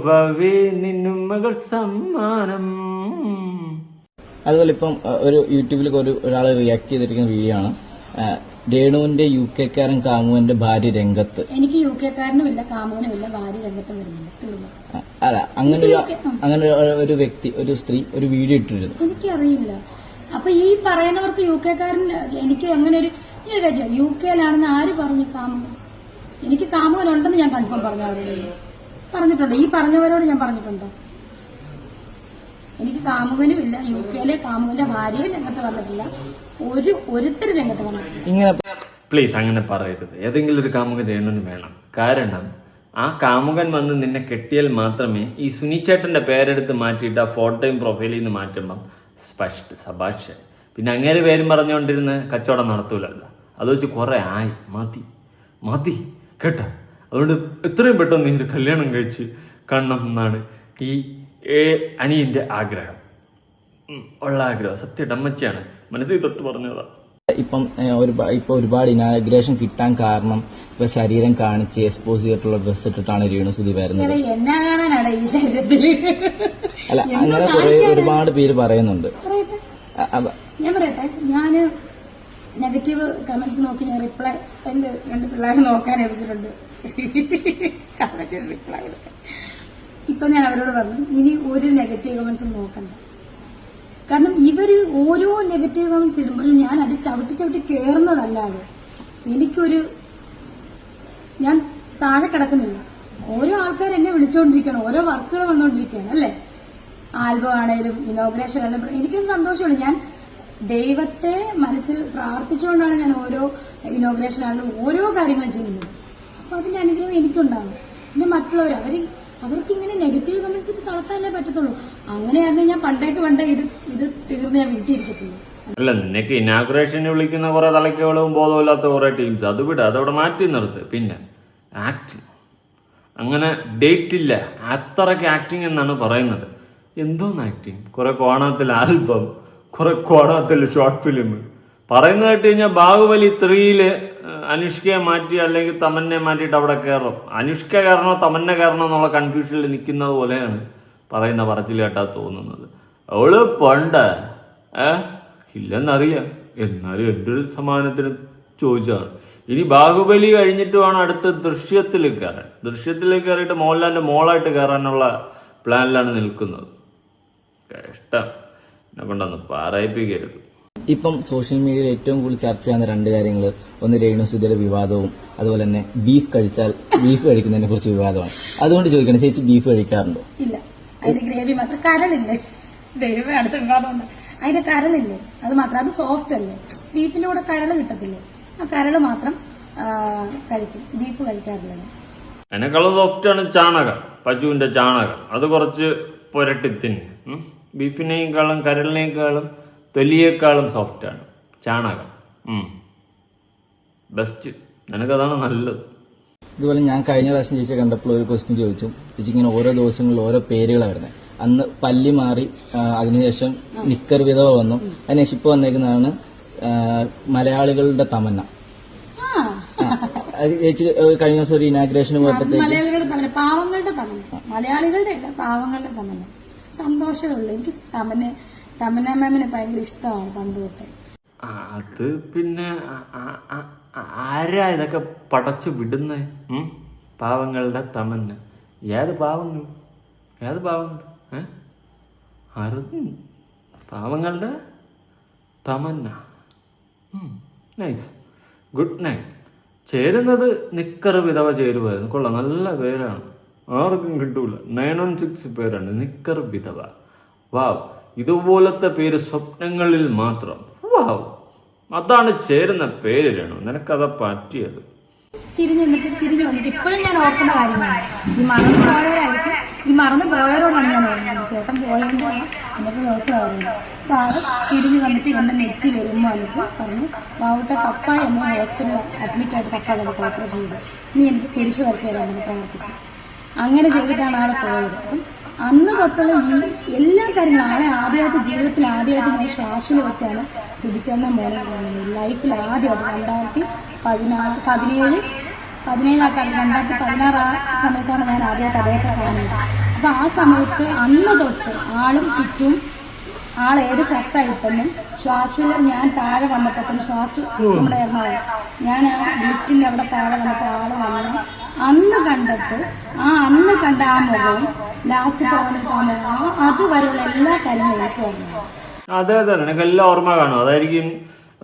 വവേ നിന്നുമകൾ സമ്മാനം. അതുപോലെ ഇപ്പം ഒരു യൂട്യൂബിൽ ഒരാൾ റിയാക്ട് ചെയ്തിരിക്കുന്ന വീഡിയോ ആണ്, രേണുവിന്റെ UK കാരൻ കാമുവിന്റെ ഭാര്യ രംഗത്ത്. എനിക്ക് UK കാരനുമില്ല കാമുവിനുമില്ല, ഭാര്യ രംഗത്ത് വരുന്നുണ്ട്. അല്ല, അങ്ങനെ ഒരു വ്യക്തി, ഒരു സ്ത്രീ ഒരു വീഡിയോ ഇട്ടിരുന്നു. എനിക്കറിയില്ല. അപ്പൊ ഈ പറയുന്നവർക്ക് UK കാരൻ, എനിക്ക് അങ്ങനെ ഒരു UK-യിലാണെന്ന് ആര് പറഞ്ഞു? കാമുകൻ. എനിക്ക് കാമുകനുണ്ടെന്ന് ഞാൻ കൺഫേം പറഞ്ഞു. അവരോട് പറഞ്ഞിട്ടുണ്ടോ? ഈ പറഞ്ഞവരോട് ഞാൻ പറഞ്ഞിട്ടുണ്ടോ? എനിക്ക് കാമുകനും ഇല്ല. UK കാമുകന്റെ ഭാര്യയും രംഗത്ത് വന്നിട്ടില്ല. ഒരുത്തരും രംഗത്ത് വന്നിട്ടില്ല. ഇങ്ങനെ പ്ലീസ് അങ്ങനെ പറയരുത്. ഏതെങ്കിലും ഒരു കാമുകൻ രേണുവിന് വേണം. കാരണം ആ കാമുകൻ വന്ന് നിന്നെ കെട്ടിയാൽ മാത്രമേ ഈ സുനിച്ചേട്ടന്റെ പേരെടുത്ത് മാറ്റിയിട്ട് ആ ഫോട്ടോയും പ്രൊഫൈലിൽ നിന്ന് മാറ്റുമ്പം സ്പഷ്ട സഭാഷ്. പിന്നെ അങ്ങേര് പേരും പറഞ്ഞുകൊണ്ടിരുന്ന് കച്ചവടം നടത്തൂലല്ലോ. അത് വെച്ച് കുറെ ആയി, മതി കേട്ടോ. അതുകൊണ്ട് എത്രയും പെട്ടെന്ന് നീ ഒരു കല്യാണം കഴിച്ച് കാണണം എന്നാണ് ഈ അനിയന്റെ ആഗ്രഹം. ഉള്ള ആഗ്രഹം സത്യമായിട്ട് അമ്മച്ചിയാണ് മനസ്സിൽ തൊട്ട് പറഞ്ഞതാ. ഇപ്പൊ ഒരുപാട് ഇനാഗ്രേഷൻ കിട്ടാൻ കാരണം ഇപ്പൊ ശരീരം കാണിച്ച് എക്സ്പോസ് ചെയ്തിട്ടുള്ള ഡ്രസ് ഇട്ടിട്ടാണ് രേണുസുതി വരുന്നത്. എന്നാ കാണാനാണ് ഈ ശരീരത്തില്? അല്ല, അങ്ങനെ ഒരുപാട് പേര് പറയുന്നുണ്ട്. ഞാൻ പറയട്ടെ, ഞാന് നെഗറ്റീവ് കമന്റ്സ് നോക്കി ഞാൻ റിപ്ലൈ എന്റെ 2 പിള്ളേരെ നോക്കാൻ ഏൽപ്പിച്ചിട്ടുണ്ട്. റിപ്ലൈ കൊടുക്കാൻ. ഇപ്പൊ ഞാൻ അവരോട് പറഞ്ഞു, ഇനി ഒരു നെഗറ്റീവ് കമന്റ്സും നോക്കണ്ട. കാരണം ഇവര് ഓരോ നെഗറ്റീവ് കമന്റ്സ് ഇടുമ്പോഴും ഞാൻ അത് ചവിട്ടി കയറുന്നതല്ലാതെ ഞാൻ താഴെ കിടക്കുന്നില്ല. ഓരോ ആൾക്കാർ എന്നെ വിളിച്ചുകൊണ്ടിരിക്കണം, ഓരോ വർക്കുകൾ വന്നുകൊണ്ടിരിക്കുകയാണ് അല്ലേ. ആൽബം ആണേലും ഇനോഗ്രേഷൻ ആണെങ്കിലും എനിക്കത് സന്തോഷമാണ്. ഞാൻ ദൈവത്തെ മനസ്സിൽ പ്രാർത്ഥിച്ചുകൊണ്ടാണ് ഞാൻ ഓരോ ഇനോഗ്രേഷൻ ആണെങ്കിലും ഓരോ കാര്യങ്ങളും ചെയ്യുന്നത്. അപ്പൊ അതിന്റെ അനുഗ്രഹം എനിക്കുണ്ടാവും. പിന്നെ മറ്റുള്ളവർ അവർക്ക് ഇങ്ങനെ നെഗറ്റീവ് കമന്റ്സ് ഇട്ട് തളർത്താനേ പറ്റത്തുള്ളൂ. അങ്ങനെയാണെങ്കിൽ ഞാൻ പണ്ടേ ഇത് തീർന്ന് ഞാൻ വീട്ടിൽ ഇരിക്കത്തില്ല. അല്ല, നിനക്ക് ഇനാഗുറേഷന് വിളിക്കുന്ന കുറെ തലയ്ക്കകളും ബോധമില്ലാത്ത കുറെ ടീംസ്, അത് വിട്, അതവിടെ മാറ്റി നിർത്ത്. പിന്നെ ആക്ടിങ്, അങ്ങനെ ഡേറ്റ് ഇല്ല, അത്രയ്ക്ക് ആക്ടിങ് എന്നാണ് പറയുന്നത്. എന്തോന്ന് ആക്ടിങ്? കുറെ കോണത്തിൽ ആൽബം, കുറെ കോണത്തിൽ ഷോർട്ട് ഫിലിം പറയുന്നത് കേട്ട് കഴിഞ്ഞാൽ ബാഹുബലി 3 അനുഷ്കയെ മാറ്റി അല്ലെങ്കിൽ തമന്നെ മാറ്റിയിട്ട് അവിടെ കയറും. അനുഷ്ക കയറണോ തമന്ന കയറണോ എന്നുള്ള കൺഫ്യൂഷനിൽ നിൽക്കുന്നത് പോലെയാണ് പറയുന്ന പറച്ചിൽ കേട്ടാ തോന്നുന്നത്. അവള് പണ്ട് ഇല്ലെന്നറിയാം, എന്നാലും എൻ്റെ ഒരു സമാനത്തിന് ചോദിച്ചതാണ്. ഇനി ബാഹുബലി കഴിഞ്ഞിട്ട് വേണം അടുത്ത ദൃശ്യത്തിൽ കയറിയിട്ട് മോഹൻലാലിന്റെ മോളായിട്ട് കയറാനുള്ള പ്ലാനിലാണ് നിൽക്കുന്നത്. ഇഷ്ടം എന്നെ കൊണ്ടൊന്ന് പറയിപ്പിക്കരുത്. ഇപ്പം സോഷ്യൽ മീഡിയയിൽ ഏറ്റവും കൂടുതൽ ചർച്ച ചെയ്യുന്ന 2 കാര്യങ്ങൾ, ഒന്ന് രേണുസുതിയുടെ വിവാദവും അതുപോലെ തന്നെ ബീഫ് കഴിക്കുന്നതിനെ കുറിച്ച് വിവാദമാണ്. അതുകൊണ്ട് ചോദിക്കണം, ചേച്ചി ബീഫ് കഴിക്കാറുണ്ടോ? ഇല്ല, അതിന്റെ ഗ്രേവി മാത്രം. കരളില്ലേ, ദൈവം അടുത്ത വിവാദമുണ്ട്. അതിന്റെ കരളില്ലേ, അത് മാത്രം. അത് സോഫ്റ്റ് അല്ലേ, ബീഫിന്റെ കൂടെ കരള് കിട്ടത്തില്ലേ, ആ കരള് മാത്രം കഴിക്കും. ബീഫ് കഴിക്കാറില്ല. അതിനേക്കാളും സോഫ്റ്റാണ് ചാണകം, പശുവിന്റെ ചാണകം. അത് കുറച്ച് പുരട്ടി തിന്നും. ബീഫിനേക്കാളും കരളിനേക്കാളും തൊലിയേക്കാളും സോഫ്റ്റാണ് ചാണകം. ബെസ്റ്റ്, നിനക്കതാണ് നല്ലത്. ഇതുപോലെ ഞാൻ കഴിഞ്ഞ പ്രാവശ്യം ചേച്ചി കണ്ടപ്പോൾ ഒരു ക്വസ്റ്റ്യൻ ചോദിച്ചു. ചേച്ചി ഇങ്ങനെ ഓരോ ദിവസങ്ങളിൽ ഓരോ പേരുകളാണ് വരുന്നത്. അന്ന് പല്ലി മാറി, അതിനുശേഷം നിക്കർ വിധവ വന്നു, അതിനുശേഷം ഇപ്പൊ വന്നേക്കുന്നതാണ് മലയാളികളുടെ തമന്ന. ചേച്ചി കഴിഞ്ഞ ദിവസം ഒരു ഇനാഗ്രേഷന് പോയപ്പോഴത്തേക്ക് മലയാളികളുടെ തമന്ന, പാവങ്ങളുടെ തമന്ന, മലയാളികളുടെ അല്ല, പാവങ്ങളുടെ തമന്ന. സന്തോഷമേ ഉള്ളൂ. എനിക്ക് തമന്ന മാമിനെ ഭയങ്കര ഇഷ്ടമാണ് പണ്ട് തൊട്ടേ. അത് പിന്നെ ആരാ ഇതൊക്കെ പടച്ചു വിടുന്നേ? പാവങ്ങളുടെ തമന്ന. ഏത് പാവങ്ങൾ? പാവങ്ങളുടെ തമന്ന. Nice, good night. ചേരുന്നത് നിക്കർ വിധവ ചേരുവായിരുന്നു. കൊള്ളാം, നല്ല പേരാണ്, ആർക്കും കിട്ടൂല. 916 പേരാണ് നിക്കർ വിധവ. വാവ്, ഇതുപോലത്തെ പേര് സ്വപ്നങ്ങളിൽ മാത്രം. വാവ്, അതാണ് ചേരുന്ന പേര്. രേണു, നിനക്കതാ പറ്റിയത്. തിരിഞ്ഞു വന്നിട്ട് ഇപ്പോഴും ഞാൻ ഓർക്കുന്ന കാര്യമാണ്. ഈ മറന്നു പോയവരോടാണ് ഞാൻ ഓർക്കുന്നത്. ചേട്ടൻ പോയതിന്റെ അന്നത്തെ ദിവസമായിരുന്നു. അപ്പൊ ആള് തിരിഞ്ഞു വന്നിട്ട് എന്റെ നെറ്റിൽ വരുമ്പോൾ വന്നിട്ട് പറഞ്ഞു, വാവുട്ട പപ്പ എന്നെ ഹോസ്പിറ്റലിൽ അഡ്മിറ്റായിട്ട് പപ്പ നമുക്ക് ഓപ്പറേഷൻ ചെയ്തു, നീ എനിക്ക് തിരിച്ചു വരച്ചു തരാമെന്ന് പ്രാർത്ഥിച്ചു. അങ്ങനെ ചെയ്തിട്ടാണ് ആളെ പോയത്. അപ്പം അന്ന് തൊട്ടുള്ള ഈ എല്ലാ കാര്യങ്ങളും ജീവിതത്തിൽ ആദ്യമായിട്ട് ഞാൻ ശ്വാസിൽ വെച്ചാണ് സിദ്ധിച്ചെന്ന മോനെ കാണുന്നത്. ലൈഫിൽ ആദ്യമായിട്ട് 2016 ആ സമയത്താണ് ഞാൻ ആദ്യമായിട്ട് അദ്ദേഹത്തെ കാണുന്നത്. അപ്പൊ ആ സമയത്ത് അന്ന് തൊട്ട് ആളും കിച്ചും ഏത് ഷർട്ടായിട്ടെന്നും ശ്വാസിൽ ഞാൻ താഴെ വന്നപ്പോഴത്തേനും ശ്വാസ് നമ്മുടെ എറണാകുളം, ഞാൻ ആ ലിഫ്റ്റിന്റെ അവിടെ താഴെ വന്നപ്പോൾ ആള് വന്ന് അന്ന് കണ്ട ആ മുഖവും ലാസ്റ്റ് അതുവരെയുള്ള എല്ലാ കാര്യങ്ങളും എനിക്ക് ഓർമ്മ. അതെ, നിനക്കെല്ലാം ഓർമ്മ കാണും. അതായിരിക്കും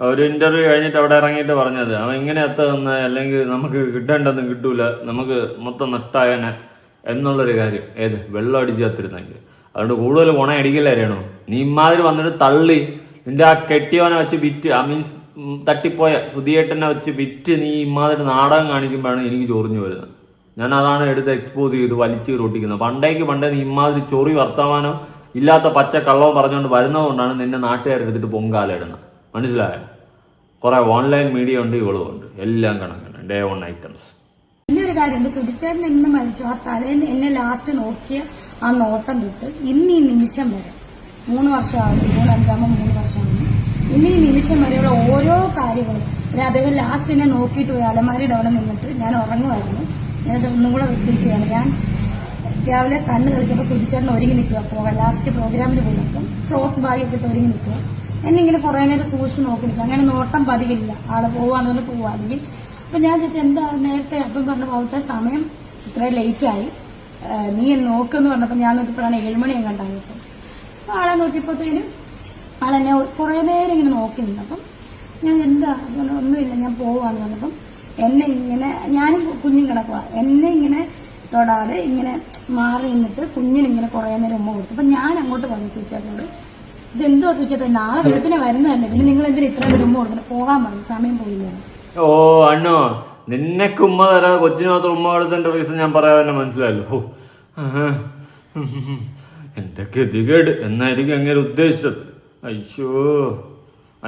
ഒരു ഇന്റർവ്യൂ കഴിഞ്ഞിട്ട് അവിടെ ഇറങ്ങിയിട്ട് പറഞ്ഞത്, അവൻ ഇങ്ങനെ എത്തുന്ന അല്ലെങ്കിൽ നമുക്ക് കിട്ടേണ്ടതും കിട്ടൂല, നമുക്ക് മൊത്തം നഷ്ടമായനെ എന്നുള്ളൊരു കാര്യം. വെള്ളം അടിച്ച് കത്തിരുന്നെങ്കിൽ അതുകൊണ്ട് കൂടുതൽ ഗുണ അടിക്കില്ല രേണു. നീ ഇമാതിരി വന്നിട്ട് തള്ളി നിന്റെ ആ കെട്ടിയോനെ വെച്ച് വിറ്റ് മീൻസ് തട്ടിപ്പോയ സുധിയേട്ടനെ വെച്ച് വിറ്റ് നീ ഇമാതിരി നാടകം കാണിക്കുമ്പോഴാണ് എനിക്ക് ചൊറിഞ്ഞു വരുന്നത്. ഞാൻ അതാണ് എടുത്ത് എക്സ്പോസ് ചെയ്ത് വലിച്ചു റൊട്ടിക്കുന്നത്. പണ്ടേ നീ ഇമാതിരി ചൊറി വർത്തമാനം ഇല്ലാത്ത പച്ച കള്ളവും പറഞ്ഞുകൊണ്ട് വരുന്നതുകൊണ്ടാണ് നിന്നെ നാട്ടുകാരെടുത്തിട്ട് പൊങ്കാലിടുന്നത്. മനസ്സിലായോ? കുറെ ഓൺലൈൻ മീഡിയ ഉണ്ട്, ഇവളും ഉണ്ട്, എല്ലാം കണക്കാണ്. Day 1 items. പിന്നൊരു കാര്യമുണ്ട്, സുധിച്ചേട്ടൻ എന്ന് മരിച്ചു ആ തലേന്ന് എന്നെ ലാസ്റ്റ് നോക്കിയ ആ നോട്ടം തൊട്ട് ഇന്ന് ഈ നിമിഷം വരെ 3 വർഷമാകുന്നു, 3 വർഷമാകുന്നു. ഇന്ന് ഈ നിമിഷം വരെയുള്ള ഓരോ കാര്യങ്ങളും പിന്നെ അദ്ദേഹം ലാസ്റ്റ് എന്നെ നോക്കിയിട്ട് പോയി അലമാരിയുടെ അവിടെ നിന്നിട്ട് ഞാൻ ഉറങ്ങുമായിരുന്നു. ഞാനത് ഒന്നും കൂടെ റിപ്പീറ്റ് ചെയ്യണം. ഞാൻ രാവിലെ കണ്ണ് തെളിച്ചപ്പോൾ സുധിച്ചേട്ടൻ ഒരുങ്ങി നിൽക്കുക പോകാൻ. ലാസ്റ്റ് പ്രോഗ്രാമിന് പോയപ്പം ക്രോസ് ബാഗൊക്കെ ഇട്ട് ഒരുങ്ങി നിൽക്കുക. എന്നെ ഇങ്ങനെ കുറെ നേരം സൂക്ഷിച്ച് നോക്കി നിൽക്കുക. അങ്ങനെ നോട്ടം പതിവില്ല, ആള് പോവാന്ന് പറഞ്ഞ് പോവാ. അല്ലെങ്കിൽ അപ്പൊ ഞാൻ ചോദിച്ചാൽ എന്താ നേരത്തെ അപ്പം പറഞ്ഞ പോലത്തെ സമയം ഇത്രയും ലേറ്റായി, നീ നോക്കെന്ന് പറഞ്ഞപ്പോൾ ഞാൻ നോക്കിയപ്പോഴാണ് 7 മണി കണ്ടാണ്. അപ്പം ആളെ നോക്കിയപ്പോഴത്തേനും ആളെന്നെ കുറെ നേരം ഇങ്ങനെ നോക്കി നിന്നു. അപ്പം ഞാൻ എന്താ ഒന്നുമില്ല ഞാൻ പോവാന്ന് പറഞ്ഞപ്പം എന്നെ ഇങ്ങനെ ഞാനും കുഞ്ഞും കിടക്കുക, എന്നെ ഇങ്ങനെ തൊടാതെ ഇങ്ങനെ മാറി നിന്നിട്ട് കുഞ്ഞിനിങ്ങനെ കുറെ നേരം ഉമ്മ കൊടുത്തു. അപ്പൊ ഞാൻ അങ്ങോട്ട് പറഞ്ഞു സ്വിച്ചേട്ടനോട്, ഇതെന്തോ സ്വിച്ചേട്ടൻ നാളെ വെളുപ്പിനെ വരുന്നതല്ലേ, പിന്നെ നിങ്ങൾ എന്തിനാ ഇത്ര നേരം ഉമ്മ കൊടുത്തിട്ട് പോകാൻ പറഞ്ഞു, സമയം പോയില്ല. ഓ അണ്ണോ, നിന്നക്ക് ഉമ്മ തരാതെ കൊച്ചിന് മാത്രം ഉമ്മ കൊടുത്തതിന്റെ റീസൺ ഞാൻ പറയാതെ തന്നെ മനസ്സിലായല്ലോ. എന്റെ ഗതികേട് എന്നായിരിക്കും അങ്ങനെ ഉദ്ദേശിച്ചത്.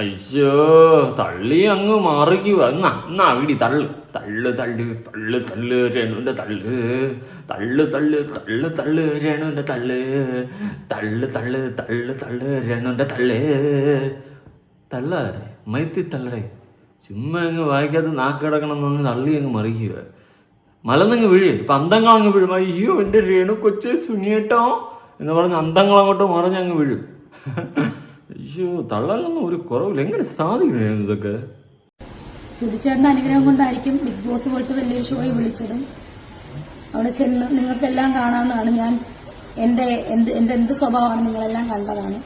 അയ്യോ തള്ളി അങ്ങ് മാറിക്കുക. എന്നാ വീടി തള്ളു തള്ളു തള്ളു തള്ളു തള്ളു രേണുവിന്റെ തള്ളു തള്ളു തള്ളു തള്ളു തള്ളു രേണുവിന്റെ തള്ളു തള്ളു തള്ളു തള്ളു തള്ളു രേണുവിന്റെ തള്ളു തള്ളാരെ മയത്തി തള്ളടേ. ചുമ്മാ അങ്ങ് വായിക്കാത്ത നാക്ക് കിടക്കണമെന്നൊന്ന് തള്ളി അങ്ങ് മറിക്കുക. മലന്നങ്ങ് വീഴ്. ഇപ്പൊ അന്തങ്ങളങ്ങ് വീഴും. അയ്യോ എന്റെ രേണു കൊച്ച് സുനിയേട്ടോ എന്ന് പറഞ്ഞ് അന്തങ്ങളങ്ങോട്ട് മറിഞ്ഞങ്ങ് വീഴും. അയ്യോ തള്ളലൊന്നും ഒരു കുറവില്ല. എങ്ങനെ സാധിക്കണം ഇതൊക്കെ? സുധിച്ചേട്ടന്റെ അനുഗ്രഹം കൊണ്ടായിരിക്കും ബിഗ് ബോസ് പോലത്തെ വലിയൊരു ഷോയിൽ വിളിച്ചതും അവിടെ ചെന്ന് നിങ്ങൾക്കെല്ലാം കാണാവുന്നതാണ്. ഞാൻ എന്റെ എന്ത് സ്വഭാവമാണ് നിങ്ങളെല്ലാം കണ്ടതാണ്.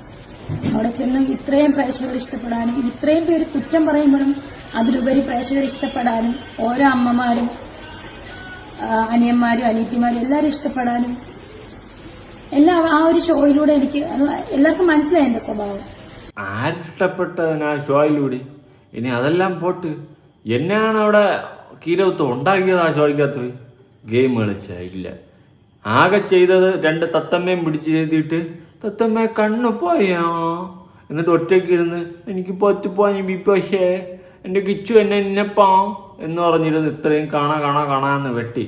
അവിടെ ചെന്ന് ഇത്രയും പ്രേക്ഷകർ ഇഷ്ടപ്പെടാനും ഇത്രയും പേര് കുറ്റം പറയുമ്പോഴും അതിലുപരി പ്രേക്ഷകർ ഇഷ്ടപ്പെടാനും ഓരോ അമ്മമാരും അനിയന്മാരും അനിയത്തിമാരും എല്ലാവരും ഇഷ്ടപ്പെടാനും എല്ലാം ആ ഒരു ഷോയിലൂടെ എനിക്ക് എല്ലാവർക്കും മനസ്സിലായി എന്റെ സ്വഭാവം. ആരിഷ്ടപ്പെട്ടതിന് ആ ഷോയിലൂടെ? ഇനി അതെല്ലാം പോട്ട് എന്നെയാണ് അവിടെ കീരവത്വം ഉണ്ടാക്കിയത്. ആ ഷോയ്ക്കകത്ത് ഗെയിം കളിച്ച ഇല്ല. ആകെ ചെയ്തത് 2 തത്തമ്മയും പിടിച്ച് എഴുതിയിട്ട് തത്തമ്മ കണ്ണു പോയാ എന്നിട്ട് ഒറ്റയ്ക്ക് ഇരുന്ന് എനിക്ക് പൊത്തുപോയി ബിപ്പോഷേ എന്റെ കിച്ചു എന്നെ ഇന്നപ്പാ എന്ന് പറഞ്ഞിരുന്ന് ഇത്രയും കാണാന്ന് വെട്ടി.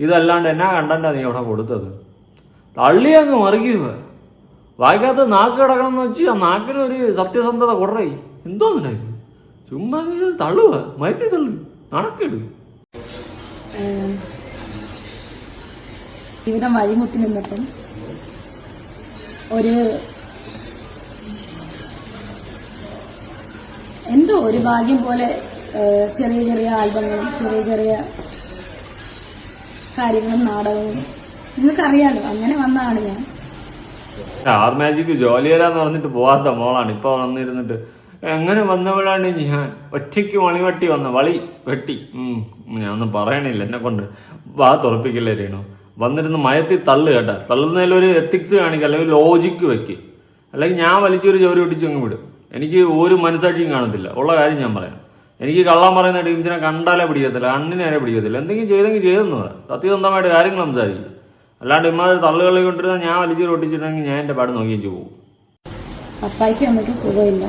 ഇതല്ലാണ്ട് എന്നാ കണ്ടന്റാ നീ അവിടെ കൊടുത്തത്? തള്ളി അങ്ങ് മറിക്കുക. വായിക്കാത്ത നാക്ക് കിടക്കണമെന്ന് വെച്ച് ആ നാക്കിനൊരു സത്യസന്ധത കുറേ. എന്തോന്നുണ്ടായിരുന്നു? ചുമ്മാ തള്ളുക, മയത്തി തള്ളു, നടക്കിട്. ജീവിതം വഴിമുട്ടി നിന്നിട്ടും എന്തോ ഒരു ഭാഗ്യം പോലെ ചെറിയ ചെറിയ ആൽബങ്ങളും ചെറിയ കാര്യങ്ങളും നാടകവും നിങ്ങൾക്കറിയാലോ, അങ്ങനെ വന്നതാണ് ഞാൻ. സ്റ്റാർ മാജിക് ജോലി തരാന്ന് പറഞ്ഞിട്ട് പോവാത്ത മോളാണ് ഇപ്പൊ വന്നിരുന്നിട്ട് എങ്ങനെ വന്നവളാണ് ഞാൻ. ഒറ്റയ്ക്ക് വളിവട്ടി വന്ന വളി വെട്ടി. ഞാനൊന്നും പറയണില്ല, എന്നെ കൊണ്ട് വാ തുറപ്പിക്കില്ലേ രേണു. വന്നിരുന്ന് മയത്തിൽ തള്ളു കേട്ടാ. തള്ളുന്നതിലൊരു എത്തിക്സ് കാണിക്കുക, അല്ലെങ്കിൽ ലോജിക്ക് വെക്ക്. അല്ലെങ്കിൽ ഞാൻ വലിച്ചൊരു ജോലി ഒട്ടിച്ച് അങ്ങ് വിടും. എനിക്ക് ഒരു മനസാക്ഷിയും കാണത്തില്ല. ഉള്ള കാര്യം ഞാൻ പറയാം. എനിക്ക് കള്ളം പറയുന്ന ടീംസിനെ കണ്ടാലേ പിടിക്കത്തില്ല, കണ്ണിനെ വരെ പിടിക്കത്തില്ല. എന്തെങ്കിലും ചെയ്തെങ്കിൽ ചെയ്തെന്ന് പറയാം. സത്യസന്ധമായിട്ട് കാര്യങ്ങൾ സംസാരിക്കും. അല്ലാണ്ട് ഇമാതിരി തള്ളുകളി കൊണ്ടിരുന്നാൽ ഞാൻ വലിച്ചു ഒട്ടിച്ചിട്ടുണ്ടെങ്കിൽ ഞാൻ എൻ്റെ പാട് നോക്കിച്ചു പോകും. പപ്പായ്ക്ക് അമ്മയ്ക്ക് സുഖമില്ല,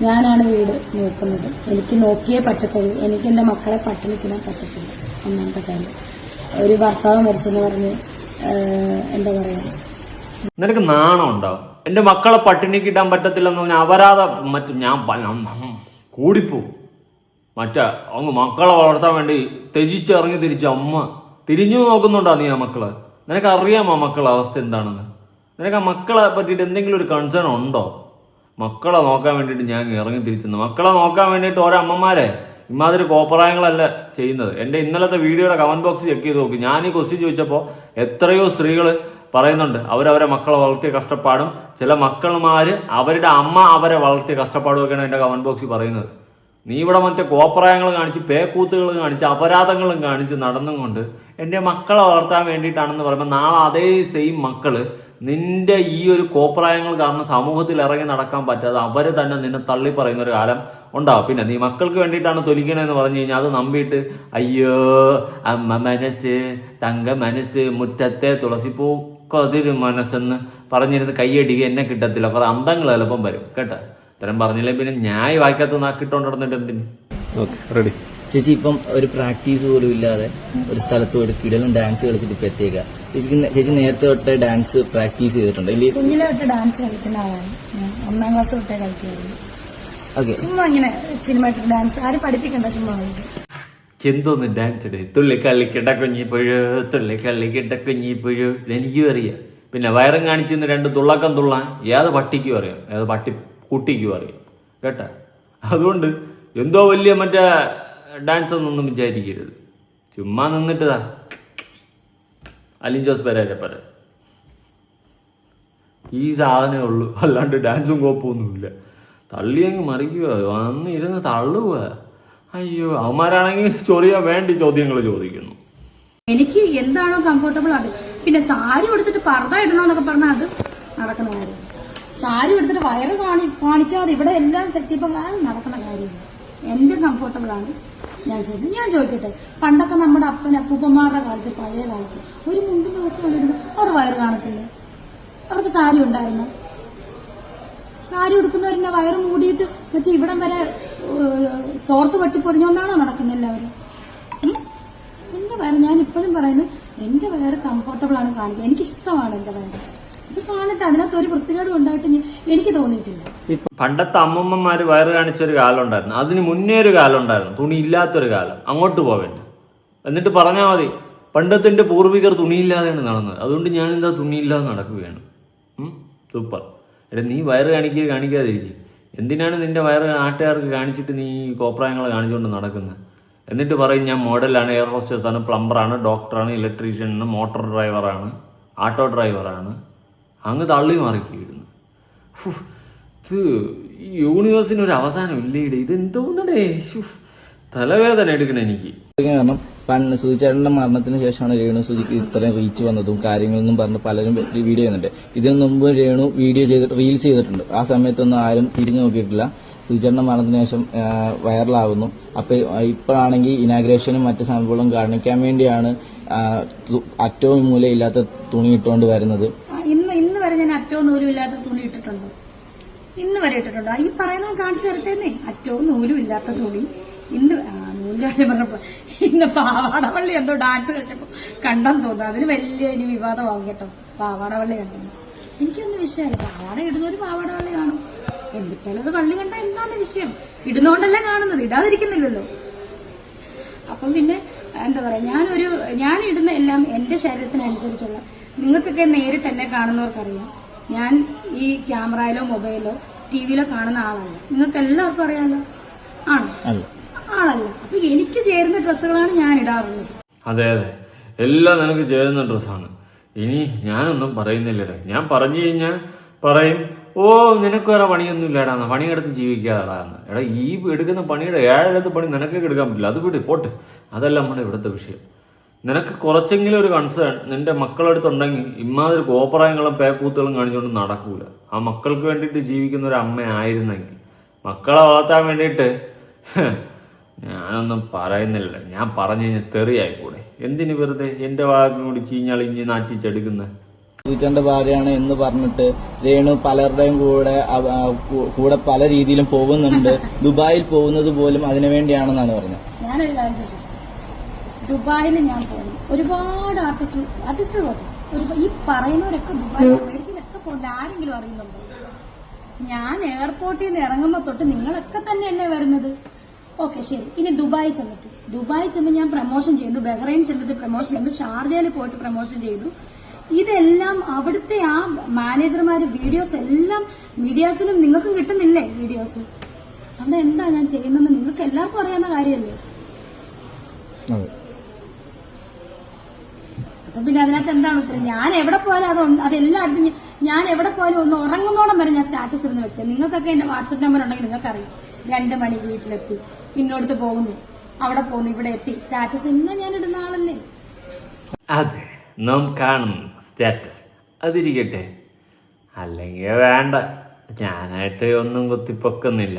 ഞാനാണ് വീട് നോക്കുന്നത്. എനിക്ക് നോക്കിയേ പറ്റത്തുള്ളൂ. എനിക്ക് എന്റെ മക്കളെ പട്ടിണിക്കിടാൻ പറ്റത്തില്ല. ഒന്നാമത്തെ കാര്യം. ഒരു ഭർത്താവ് മരിച്ചെന്ന് പറഞ്ഞ് എന്താ പറയാ, നിനക്ക് നാണം ഉണ്ടോ? എന്റെ മക്കളെ പട്ടിണിക്ക് ഇടാൻ പറ്റത്തില്ലെന്ന് പറഞ്ഞാൽ അപരാധ മറ്റു ഞാൻ കൂടിപ്പോവും. അങ്ങ് മക്കളെ വളർത്താൻ വേണ്ടി ത്യജിച്ചിറങ്ങി തിരിച്ച അമ്മ തിരിഞ്ഞു നോക്കുന്നുണ്ടോ നീ ആ മക്കളെ? നിനക്കറിയാമോ മക്കളെ അവസ്ഥ എന്താണെന്ന്? നിനക്ക് ആ മക്കളെ പറ്റിയിട്ട് എന്തെങ്കിലും ഒരു കൺസേൺ ഉണ്ടോ? മക്കളെ നോക്കാൻ വേണ്ടിയിട്ട് ഞാൻ ഇറങ്ങി തിരിച്ചെന്ന്. മക്കളെ നോക്കാൻ വേണ്ടിയിട്ട് ഓരോ അമ്മമാരെ ഇമാതിരി കോപ്രായങ്ങളല്ല ചെയ്യുന്നത്. എൻ്റെ ഇന്നലത്തെ വീഡിയോയുടെ കമന്റ് ബോക്സ് ചെക്ക് ചെയ്ത് നോക്കി. ഞാൻ ഈ ക്വസ്റ്റ്യൻ ചോദിച്ചപ്പോൾ എത്രയോ സ്ത്രീകൾ പറയുന്നുണ്ട് അവരവരെ മക്കളെ വളർത്തിയ കഷ്ടപ്പാടും ചില മക്കളുമാര് അവരുടെ അമ്മ അവരെ വളർത്തിയ കഷ്ടപ്പാടും ഒക്കെയാണ് എൻ്റെ കമന്റ് ബോക്സിൽ പറയുന്നത്. നീ ഇവിടെ മറ്റേ കോപ്രായങ്ങൾ കാണിച്ച് പേക്കൂത്തുകൾ കാണിച്ച് അപരാധങ്ങളും കാണിച്ച് നടന്നും കൊണ്ട് എൻ്റെ മക്കളെ വളർത്താൻ വേണ്ടിയിട്ടാണെന്ന് പറയുമ്പോൾ നാളെ അതേ സെയിം മക്കള് നിന്റെ ഈ ഒരു കോപ്രായങ്ങൾ കാരണം സമൂഹത്തിൽ ഇറങ്ങി നടക്കാൻ പറ്റാതെ അവർ തന്നെ നിന്നെ തള്ളി പറയുന്ന ഒരു കാലം ഉണ്ടാവും. പിന്നെ നീ മക്കൾക്ക് വേണ്ടിയിട്ടാണ് തൊലിക്കണമെന്ന് പറഞ്ഞു കഴിഞ്ഞാൽ അത് നമ്പിയിട്ട് അയ്യോ അമ്മ മനസ്സ് തങ്ക മനസ്സ് മുറ്റത്തെ തുളസിപ്പൂ കൊതിരു മനസ്സെന്ന് പറഞ്ഞിരുന്ന് കൈയടിക്കുക എന്നെ കിട്ടത്തില്ല. കുറെ അന്തങ്ങൾ ചിലപ്പം വരും കേട്ടോ. ഇത്തരം പറഞ്ഞില്ലേ പിന്നെ ഞാൻ വായിക്കാത്ത നാക്കിട്ടോണ്ട് നടന്നിട്ട് എന്തിന്. Okay ready. ചേച്ചി ഇപ്പം ഒരു പ്രാക്ടീസ് പോലും ഇല്ലാതെ ഒരു സ്ഥലത്ത് പോയിട്ട് കിടലും ഡാൻസ് കളിച്ചിട്ട് ഇപ്പൊ എത്തിയേക്കാം. ചേച്ചി നേരത്തെ തൊട്ട് ഡാൻസ് പ്രാക്ടീസ് ചെയ്തിട്ടുണ്ട് ഇല്ലേ? കുഞ്ഞിലെ തൊട്ട് ഡാൻസ് കളിക്കുന്ന ആളാണ് ഞാൻ. 1ാം ക്ലാസ് തൊട്ടേ കളിക്കുമായിരുന്നു. ഓക്കെ. ചുമ്മാ ഇങ്ങനെ സിനിമാറ്റിക് ഡാൻസ് ആരും പഠിപ്പിക്കണ്ട, ചുമ്മാ കളിക്കും. എന്തോന്ന് ഡാൻസ് ഇടേ തുള്ളി കളിക്കിട്ട കുഞ്ഞിപ്പുഴു തുള്ളി കളിക്കിട്ട കുഞ്ഞിപ്പുഴു എനിക്കും അറിയാം. പിന്നെ വയറും കാണിച്ചിന്ന് 2 തുള്ളക്കം തുള്ളാൻ ഏത് പട്ടിക്കും അറിയാം, ഏത് പട്ടി കുട്ടിക്കും അറിയാം കേട്ടാ. അതുകൊണ്ട് എന്തോ വലിയ മറ്റേ ഡാൻസ് ഒന്നും വിചാരിക്കരുത്. ചുമ്മാ നിന്നിട്ടതാ അലിൻ ജോസ് പെരേര ഈ സാധനമേ ഉള്ളൂ, അല്ലാണ്ട് ഡാൻസും കോപ്പൊന്നുമില്ല. തള്ളിയങ്ങ് മറിക്കുക, വന്ന് ഇരുന്ന് തള്ളുക. അയ്യോ അവന്മാരാണെങ്കിൽ ചൊറിയാൻ വേണ്ടി ചോദ്യങ്ങൾ ചോദിക്കുന്നു. എനിക്ക് എന്താണോ കംഫർട്ടബിൾ അത്. പിന്നെ സാരി എടുത്തിട്ട് പർദ്ദ ഇടണമെന്നൊക്കെ പറഞ്ഞാൽ അത് നടക്കുന്ന കാര്യം. സാരി എടുത്തിട്ട് വയറ് കാണിക്കാതെ ഇവിടെ എല്ലാം സെറ്റപ്പ് നടക്കുന്ന കാര്യമില്ല. എന്റെ കംഫർട്ടബിൾ ആണ് ഞാൻ ചെയ്തത്. ഞാൻ ചോദിക്കട്ടെ, പണ്ടൊക്കെ നമ്മുടെ അപ്പൂപ്പന്മാരുടെ കാലത്ത്, പഴയ കാലത്ത് ഒരു മുണ്ടും ദിവസം കൊണ്ടിരുന്നു അവർ വയറ് കാണത്തില്ല. അവർക്ക് സാരി ഉണ്ടായിരുന്നു. സാരി ഉടുക്കുന്നവരുടെ വയറ് മൂടിയിട്ട് മറ്റേ ഇവിടം വരെ തോർത്ത് പറ്റി പൊതിഞ്ഞുകൊണ്ടാണോ നടക്കുന്നത് എല്ലാവരും? എന്റെ വയറ്, ഞാൻ ഇപ്പോഴും പറയുന്നത് എന്റെ വയറ് കംഫർട്ടബിൾ ആണ് കാണിക്കുക. എനിക്കിഷ്ടമാണ് എന്റെ വയറ്. ഇത് കാണട്ടെ, അതിനകത്ത് ഒരു വൃത്തികേടും ഉണ്ടായിട്ട് എനിക്ക് തോന്നിയിട്ടില്ല. പണ്ടത്തെ അമ്മമ്മമാര് വയറ് കാണിച്ചൊരു കാലം ഉണ്ടായിരുന്നു, അതിന് മുന്നേ ഒരു കാലം ഉണ്ടായിരുന്നു, തുണി ഇല്ലാത്തൊരു കാലം. അങ്ങോട്ട് പോവേണ്ട. എന്നിട്ട് പറഞ്ഞാൽ മതി പണ്ടത്തെ എൻ്റെ പൂർവികർ തുണിയില്ലാതെയാണ് നടന്നത്, അതുകൊണ്ട് ഞാൻ എന്താ തുണിയില്ലാതെ നടക്കുകയാണ്. സൂപ്പർ. എടാ നീ വയറ് കാണിക്കാതിരിക്കും. എന്തിനാണ് നിന്റെ വയറ് നാട്ടുകാർക്ക് കാണിച്ചിട്ട് നീ കോപ്രായങ്ങൾ കാണിച്ചുകൊണ്ട് നടക്കുന്നത്? എന്നിട്ട് പറയും ഞാൻ മോഡലാണ്, എയർ ഹോസ്റ്റേഴ്സാണ്, പ്ലംബറാണ്, ഡോക്ടറാണ്, ഇലക്ട്രീഷ്യനാണ്, മോട്ടോർ ഡ്രൈവറാണ്, ആട്ടോ ഡ്രൈവറാണ്. അങ്ങ് തള്ളി മറിക്കിയിരുന്നു. ഇത് ഈ യൂണിവേഴ്സിന് ഒരു അവസാനം ഇല്ലേടേ. ഇതെന്തോന്നടേ, തലവേദന എടുക്കണം എനിക്ക്. കാരണം സുധിച്ചേട്ടന്റെ മരണത്തിന് ശേഷമാണ് രേണു സുധിക്ക് ഇത്രയും റീച്ച് വന്നതും കാര്യങ്ങളൊന്നും പറഞ്ഞ് പലരും വീഡിയോ ചെയ്യുന്നുണ്ട്. ഇതിനു മുമ്പ് രേണു വീഡിയോ ചെയ്തിട്ട് റീൽസ് ചെയ്തിട്ടുണ്ട്. ആ സമയത്തൊന്നും ആരും തിരിഞ്ഞു നോക്കിയിട്ടില്ല. സുധിച്ചേട്ടന്റെ മരണത്തിന് ശേഷം വൈറലാകുന്നു. അപ്പൊ ഇപ്പോഴാണെങ്കിൽ ഇനാഗ്രേഷനും മറ്റു സംഭവങ്ങളും കാണിക്കാൻ വേണ്ടിയാണ് അറ്റവും മൂലയില്ലാത്ത തുണി ഇട്ടുകൊണ്ട് വരുന്നത്. ഇന്ന് വരെ ഞാൻ അറ്റവും നൂലും ഇല്ലാത്ത തുണി ഇട്ടിട്ടുണ്ടോ? ഇന്ന് വരെ ഇട്ടിട്ടുണ്ടോ? ഈ പറയുന്നത് കാണിച്ചു തരട്ടേന്നേ. അറ്റവും നൂലും ഇല്ലാത്ത തുണി ഇന്ന് നൂലില്ലാതെ പറഞ്ഞപ്പോ ഇന്ന് പാവാടവള്ളി എന്തോ ഡാൻസ് കളിച്ചപ്പോ കണ്ടെന്ന് തോന്നുന്നു. അതിന് വലിയ ഇനി വിവാദമാകും കേട്ടോ. പാവാടവള്ളി കണ്ടെന്ന് എനിക്കൊന്നും വിഷയമല്ല. പാവാട ഇടുന്നൊരു പാവാടവള്ളി കാണും. എന്നിട്ടാലും അത് വള്ളി കണ്ട എന്താന്ന് വിഷയം? ഇടുന്നോണ്ടല്ലേ കാണുന്നത്, ഇടാതിരിക്കുന്നില്ലല്ലോ. അപ്പം പിന്നെ എന്താ പറയാ, ഞാൻ ഇടുന്ന എല്ലാം എന്റെ ശരീരത്തിനനുസരിച്ചുള്ള, നിങ്ങൾക്കൊക്കെ നേരിട്ട് തന്നെ കാണുന്നവർക്കറിയാം ഞാൻ ഈ ക്യാമറയിലോ മൊബൈലോ ടിവിയിലോ കാണുന്ന ആളല്ല. നിങ്ങൾക്ക് എല്ലാവർക്കും അറിയാലോ. ആളല്ല. അപ്പൊ എനിക്ക് ചേരുന്ന ഡ്രസ്സുകളാണ് ഞാൻ ഇടാറുള്ളത്. അതെ അതെ, എല്ലാം നിനക്ക് ചേരുന്ന ഡ്രസ്സാണ്. ഇനി ഞാനൊന്നും പറയുന്നില്ലടേ. ഞാൻ പറഞ്ഞു കഴിഞ്ഞാൽ പറയും ഓ നിനക്ക് വേറെ പണിയൊന്നും ഇല്ലാടാന്ന്, പണിയെടുത്ത് ജീവിക്കാതാന്ന്. എടാ ഈ എടുക്കുന്ന പണിയുടെ 7 പണി നിനക്കൊക്കെ എടുക്കാൻ പറ്റില്ല. അത് വിട്, പോട്ട്. അതല്ല നമ്മുടെ ഇവിടുത്തെ വിഷയം. നിനക്ക് കുറച്ചെങ്കിലും ഒരു കൺസേൺ നിന്റെ മക്കളെടുത്തുണ്ടെങ്കിൽ ഇമാതിരി കോപ്പറായങ്ങളും പേക്കൂത്തുകളും കാണിച്ചുകൊണ്ട് നടക്കൂല. ആ മക്കൾക്ക് വേണ്ടിയിട്ട് ജീവിക്കുന്ന ഒരു അമ്മ ആയിരുന്നെങ്കിൽ, മക്കളെ വളർത്താൻ വേണ്ടിയിട്ട് ഞാനൊന്നും പറയുന്നില്ല. ഞാൻ പറഞ്ഞു കഴിഞ്ഞാൽ തെറിയായിക്കൂടെ? എന്തിന് വെറുതെ എന്റെ ഭാഗം കൂടി ചീഞ്ഞളിഞ്ഞ് നാട്ടിച്ചെടുക്കുന്നത്? സുധിച്ചേട്ടന്റെ ഭാര്യയാണ് എന്ന് പറഞ്ഞിട്ട് രേണു പലരുടെയും കൂടെ പല രീതിയിലും പോകുന്നുണ്ട്. ദുബായിൽ പോകുന്നത് പോലും അതിനുവേണ്ടിയാണെന്നാണ് പറഞ്ഞത്. ഞാനൊരു കാര്യം ചോദിച്ചു, ദുബായിൽ ഞാൻ പോകുന്നു. ഒരുപാട് ആർട്ടിസ്റ്റുകൾ പോകും. ഈ പറയുന്നവരൊക്കെ ദുബായ് അമേരിക്കയിലൊക്കെ പോകുന്നത് ആരെങ്കിലും അറിയുന്നുണ്ടോ? ഞാൻ എയർപോർട്ടിൽ നിന്ന് ഇറങ്ങുമ്പോ തൊട്ട് നിങ്ങളൊക്കെ തന്നെയല്ലേ വരുന്നത്. ഓക്കെ ശരി. ഇനി ദുബായിൽ ചെന്ന് ഞാൻ പ്രമോഷൻ ചെയ്തു, ബഹ്റൈൻ ചെന്നിട്ട് പ്രമോഷൻ ചെയ്തു, ഷാർജയിൽ പോയിട്ട് പ്രമോഷൻ ചെയ്തു. ഇതെല്ലാം അവിടുത്തെ ആ മാനേജർമാര് വീഡിയോസ് എല്ലാം മീഡിയാസിലും നിങ്ങൾക്കും കിട്ടുന്നില്ലേ വീഡിയോസ്? അവിടെ എന്താ ഞാൻ ചെയ്യുന്നത് നിങ്ങൾക്ക് എല്ലാവർക്കും അറിയാവുന്ന കാര്യമല്ലേ? അപ്പൊ പിന്നെ അതിനകത്ത് എന്താണ് ഉത്തരം? ഞാൻ എവിടെ പോയാലും അതെല്ലായിടത്തും ഞാൻ എവിടെ പോയാലും ഒന്ന് ഉറങ്ങുന്നോളം വരെ ഞാൻ സ്റ്റാറ്റസ് ഇടുന്ന വ്യക്തി. നിങ്ങൾക്കൊക്കെ എന്റെ വാട്സ്ആപ്പ് നമ്പർ ഉണ്ടെങ്കിൽ നിങ്ങൾക്കറിയാം. 2 മണിക്ക് വീട്ടിലെത്തി, ഇന്നോടത്ത് പോകുന്നു, അവിടെ പോകുന്നു, ഇവിടെ എത്തി, സ്റ്റാറ്റസ് ഇന്ന് ഞാൻ ഇടുന്ന ആളല്ലേ? അതെ, നാം കാണുന്നു സ്റ്റാറ്റസ്. അതിരിക്കട്ടെ. അല്ലെങ്കിൽ വേണ്ട, ഞാനായിട്ട് ഒന്നും കുത്തിപ്പൊക്കുന്നില്ല.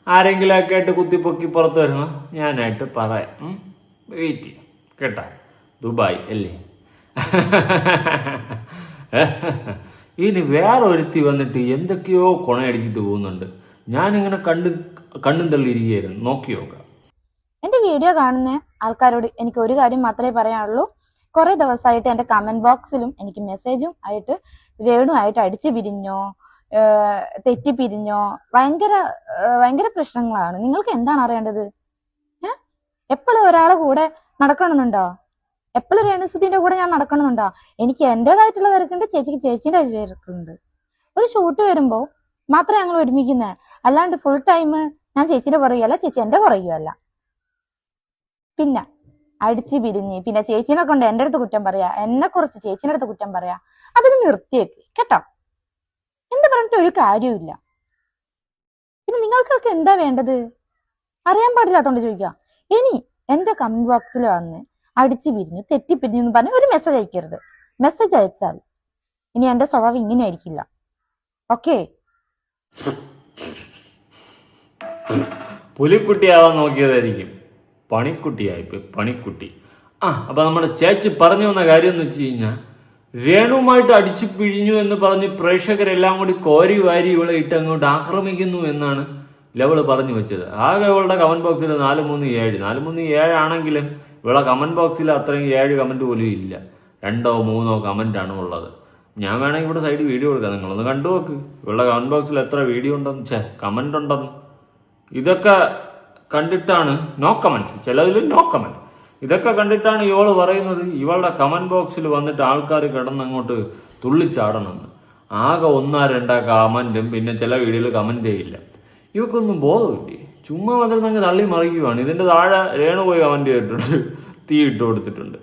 ആരെങ്കിലുമൊക്കെ ആയിട്ട് കുത്തിപ്പൊക്കി പുറത്ത് വരുമ്പോൾ ഞാനായിട്ട് പറയാം. വെയിറ്റ് ചെയ്യും കേട്ടാ. ദുബായ് അല്ലേ? ഇനി വേറെ ഒരുത്തി വന്നിട്ട് എന്തൊക്കെയോ കൊണയടിച്ചിട്ട് പോകുന്നുണ്ട്. ഞാനിങ്ങനെ കണ്ണും തള്ളിയിരിക്കുകയായിരുന്നു. നോക്കി നോക്കാം. എന്റെ വീഡിയോ കാണുന്ന ആൾക്കാരോട് എനിക്ക് ഒരു കാര്യം മാത്രമേ പറയാനുള്ളൂ. കുറെ ദിവസമായിട്ട് എന്റെ കമന്റ് ബോക്സിലും എനിക്ക് മെസ്സേജും ആയിട്ട് രേണുവായിട്ട് അടിച്ചു പിരിഞ്ഞോ, തെറ്റിപ്പിരിഞ്ഞോ, ഭയങ്കര പ്രശ്നങ്ങളാണ്. നിങ്ങൾക്ക് എന്താണ് അറിയേണ്ടത്? എപ്പോഴും ഒരാളെ കൂടെ നടക്കണമെന്നുണ്ടോ? എപ്പോഴും രേണുസുതിന്റെ കൂടെ ഞാൻ നടക്കണമെന്നുണ്ടോ? എനിക്ക് എന്റേതായിട്ടുള്ള തിരക്കുണ്ട്, ചേച്ചിക്ക് ചേച്ചിന്റെ തിരക്കുണ്ട്. ഒരു ഷൂട്ട് വരുമ്പോ മാത്രമേ ഞങ്ങൾ ഒരുമിക്കുന്നേ, അല്ലാണ്ട് ഫുൾ ടൈം ഞാൻ ചേച്ചിന്റെ പറയുകയല്ല, ചേച്ചി എന്റെ പറയുകയല്ല. പിന്നെ അടിച്ചു പിരിഞ്ഞ് പിന്നെ ചേച്ചീനെ കൊണ്ട് എന്റെ അടുത്ത് കുറ്റം പറയാ, എന്നെ കുറിച്ച് ചേച്ചിന്റെ അടുത്ത് കുറ്റം പറയാ, അതിന് നിർത്തിയേക്ക് കേട്ടോ. എന്ത് പറഞ്ഞിട്ട് ഒരു കാര്യമില്ല. പിന്നെ നിങ്ങൾക്കൊക്കെ എന്താ വേണ്ടത്? അറിയാൻ പാടില്ലാത്തോണ്ട് ചോദിക്കാം. ഇനി എന്റെ കമന്റ് ബോക്സിൽ വന്ന് അടിച്ചു പിരിഞ്ഞു തെറ്റിപ്പിരിഞ്ഞു എന്ന് പറഞ്ഞ് ഒരു മെസ്സേജ് അയക്കരുത്. മെസ്സേജ് അയച്ചാൽ ഇനി എന്റെ സ്വഭാവം ഇങ്ങനെ ആയിരിക്കില്ല. ഓക്കെ? പുലിക്കുട്ടിയാവാൻ നോക്കിയതായിരിക്കും, പണിക്കുട്ടിയായിപ്പോയി. പണിക്കുട്ടി. അപ്പൊ നമ്മുടെ ചേച്ചി പറഞ്ഞു വന്ന കാര്യം എന്ന് വെച്ച് കഴിഞ്ഞാൽ, രേണുവുമായിട്ട് അടിച്ചു പിഴിഞ്ഞു എന്ന് പറഞ്ഞ് പ്രേക്ഷകരെല്ലാം കൂടി കോരി വാരി ഇവളെ ഇട്ട് അങ്ങോട്ട് ആക്രമിക്കുന്നു എന്നാണ് ലെവള് പറഞ്ഞു വെച്ചത്. ആകെ ഇവളുടെ കമന്റ് ബോക്സിൽ 437 ആണെങ്കിലും ഇവളെ കമന്റ് ബോക്സിൽ അത്രയും 7 കമന്റ് പോലും ഇല്ല. 2 or 3 കമന്റ് ആണ് ഉള്ളത്. ഞാൻ വേണമെങ്കിൽ ഇവിടെ സൈഡ് വീഡിയോ കൊടുക്കാം, നിങ്ങളൊന്ന് കണ്ടു നോക്ക് ഇവളുടെ കമന്റ് ബോക്സിൽ എത്ര വീഡിയോ ഉണ്ടെന്ന്, കമന്റ് ഉണ്ടെന്ന്. ഇതൊക്കെ കണ്ടിട്ടാണ് നോ കമന്റ്സ്, ചിലതിൽ നോ കമന്റ്. ഇതൊക്കെ കണ്ടിട്ടാണ് ഇവള് പറയുന്നത് ഇവളുടെ കമന്റ് ബോക്സിൽ വന്നിട്ട് ആൾക്കാർ കിടന്നങ്ങോട്ട് തുള്ളിച്ചാടണമെന്ന്. ആകെ 1-2 കമന്റും പിന്നെ ചില വീഡിയോയിൽ കമന്റേ ഇല്ല. ഇവക്കൊന്നും ബോധമില്ലേ, ചുമ്മാ വന്നിരുന്നങ്ങ് തള്ളി മറിയുവാണ്. ഇതിന്റെ താഴെ രേണു പോയി കമന്റ് ചെയ്തിട്ടുണ്ട്, തീ ഇട്ട് കൊടുത്തിട്ടുണ്ട്.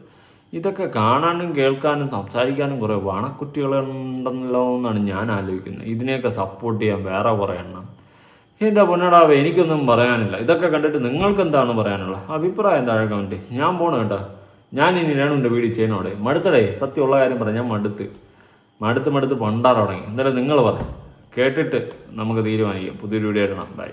ഇതൊക്കെ കാണാനും കേൾക്കാനും സംസാരിക്കാനും കുറെ വാണക്കുട്ടികളുണ്ടല്ലോ എന്നാണ് ഞാൻ ആലോചിക്കുന്നത്. ഇതിനെയൊക്കെ സപ്പോർട്ട് ചെയ്യാൻ വേറെ കുറെ എണ്ണം. എൻ്റെ പൊന്നടാവേ, എനിക്കൊന്നും പറയാനില്ല. ഇതൊക്കെ കണ്ടിട്ട് നിങ്ങൾക്ക് എന്താണ് പറയാനുള്ള അഭിപ്രായം താഴെ കമന്റ്. ഞാൻ പോണു കേട്ടോ. ഞാൻ ഇനി രേണുവിൻ്റെ വീഡിയോ ചെയ്യണോടെ മടുത്തടേ. സത്യമുള്ള കാര്യം പറയാം, ഞാൻ മടുത്ത് പണ്ടാറ് തുടങ്ങി. എന്തായാലും നിങ്ങൾ പറ, കേട്ടിട്ട് നമുക്ക് തീരുമാനിക്കാം. പുതിയൊരു വീഡിയോ ഇടണം. ബൈ.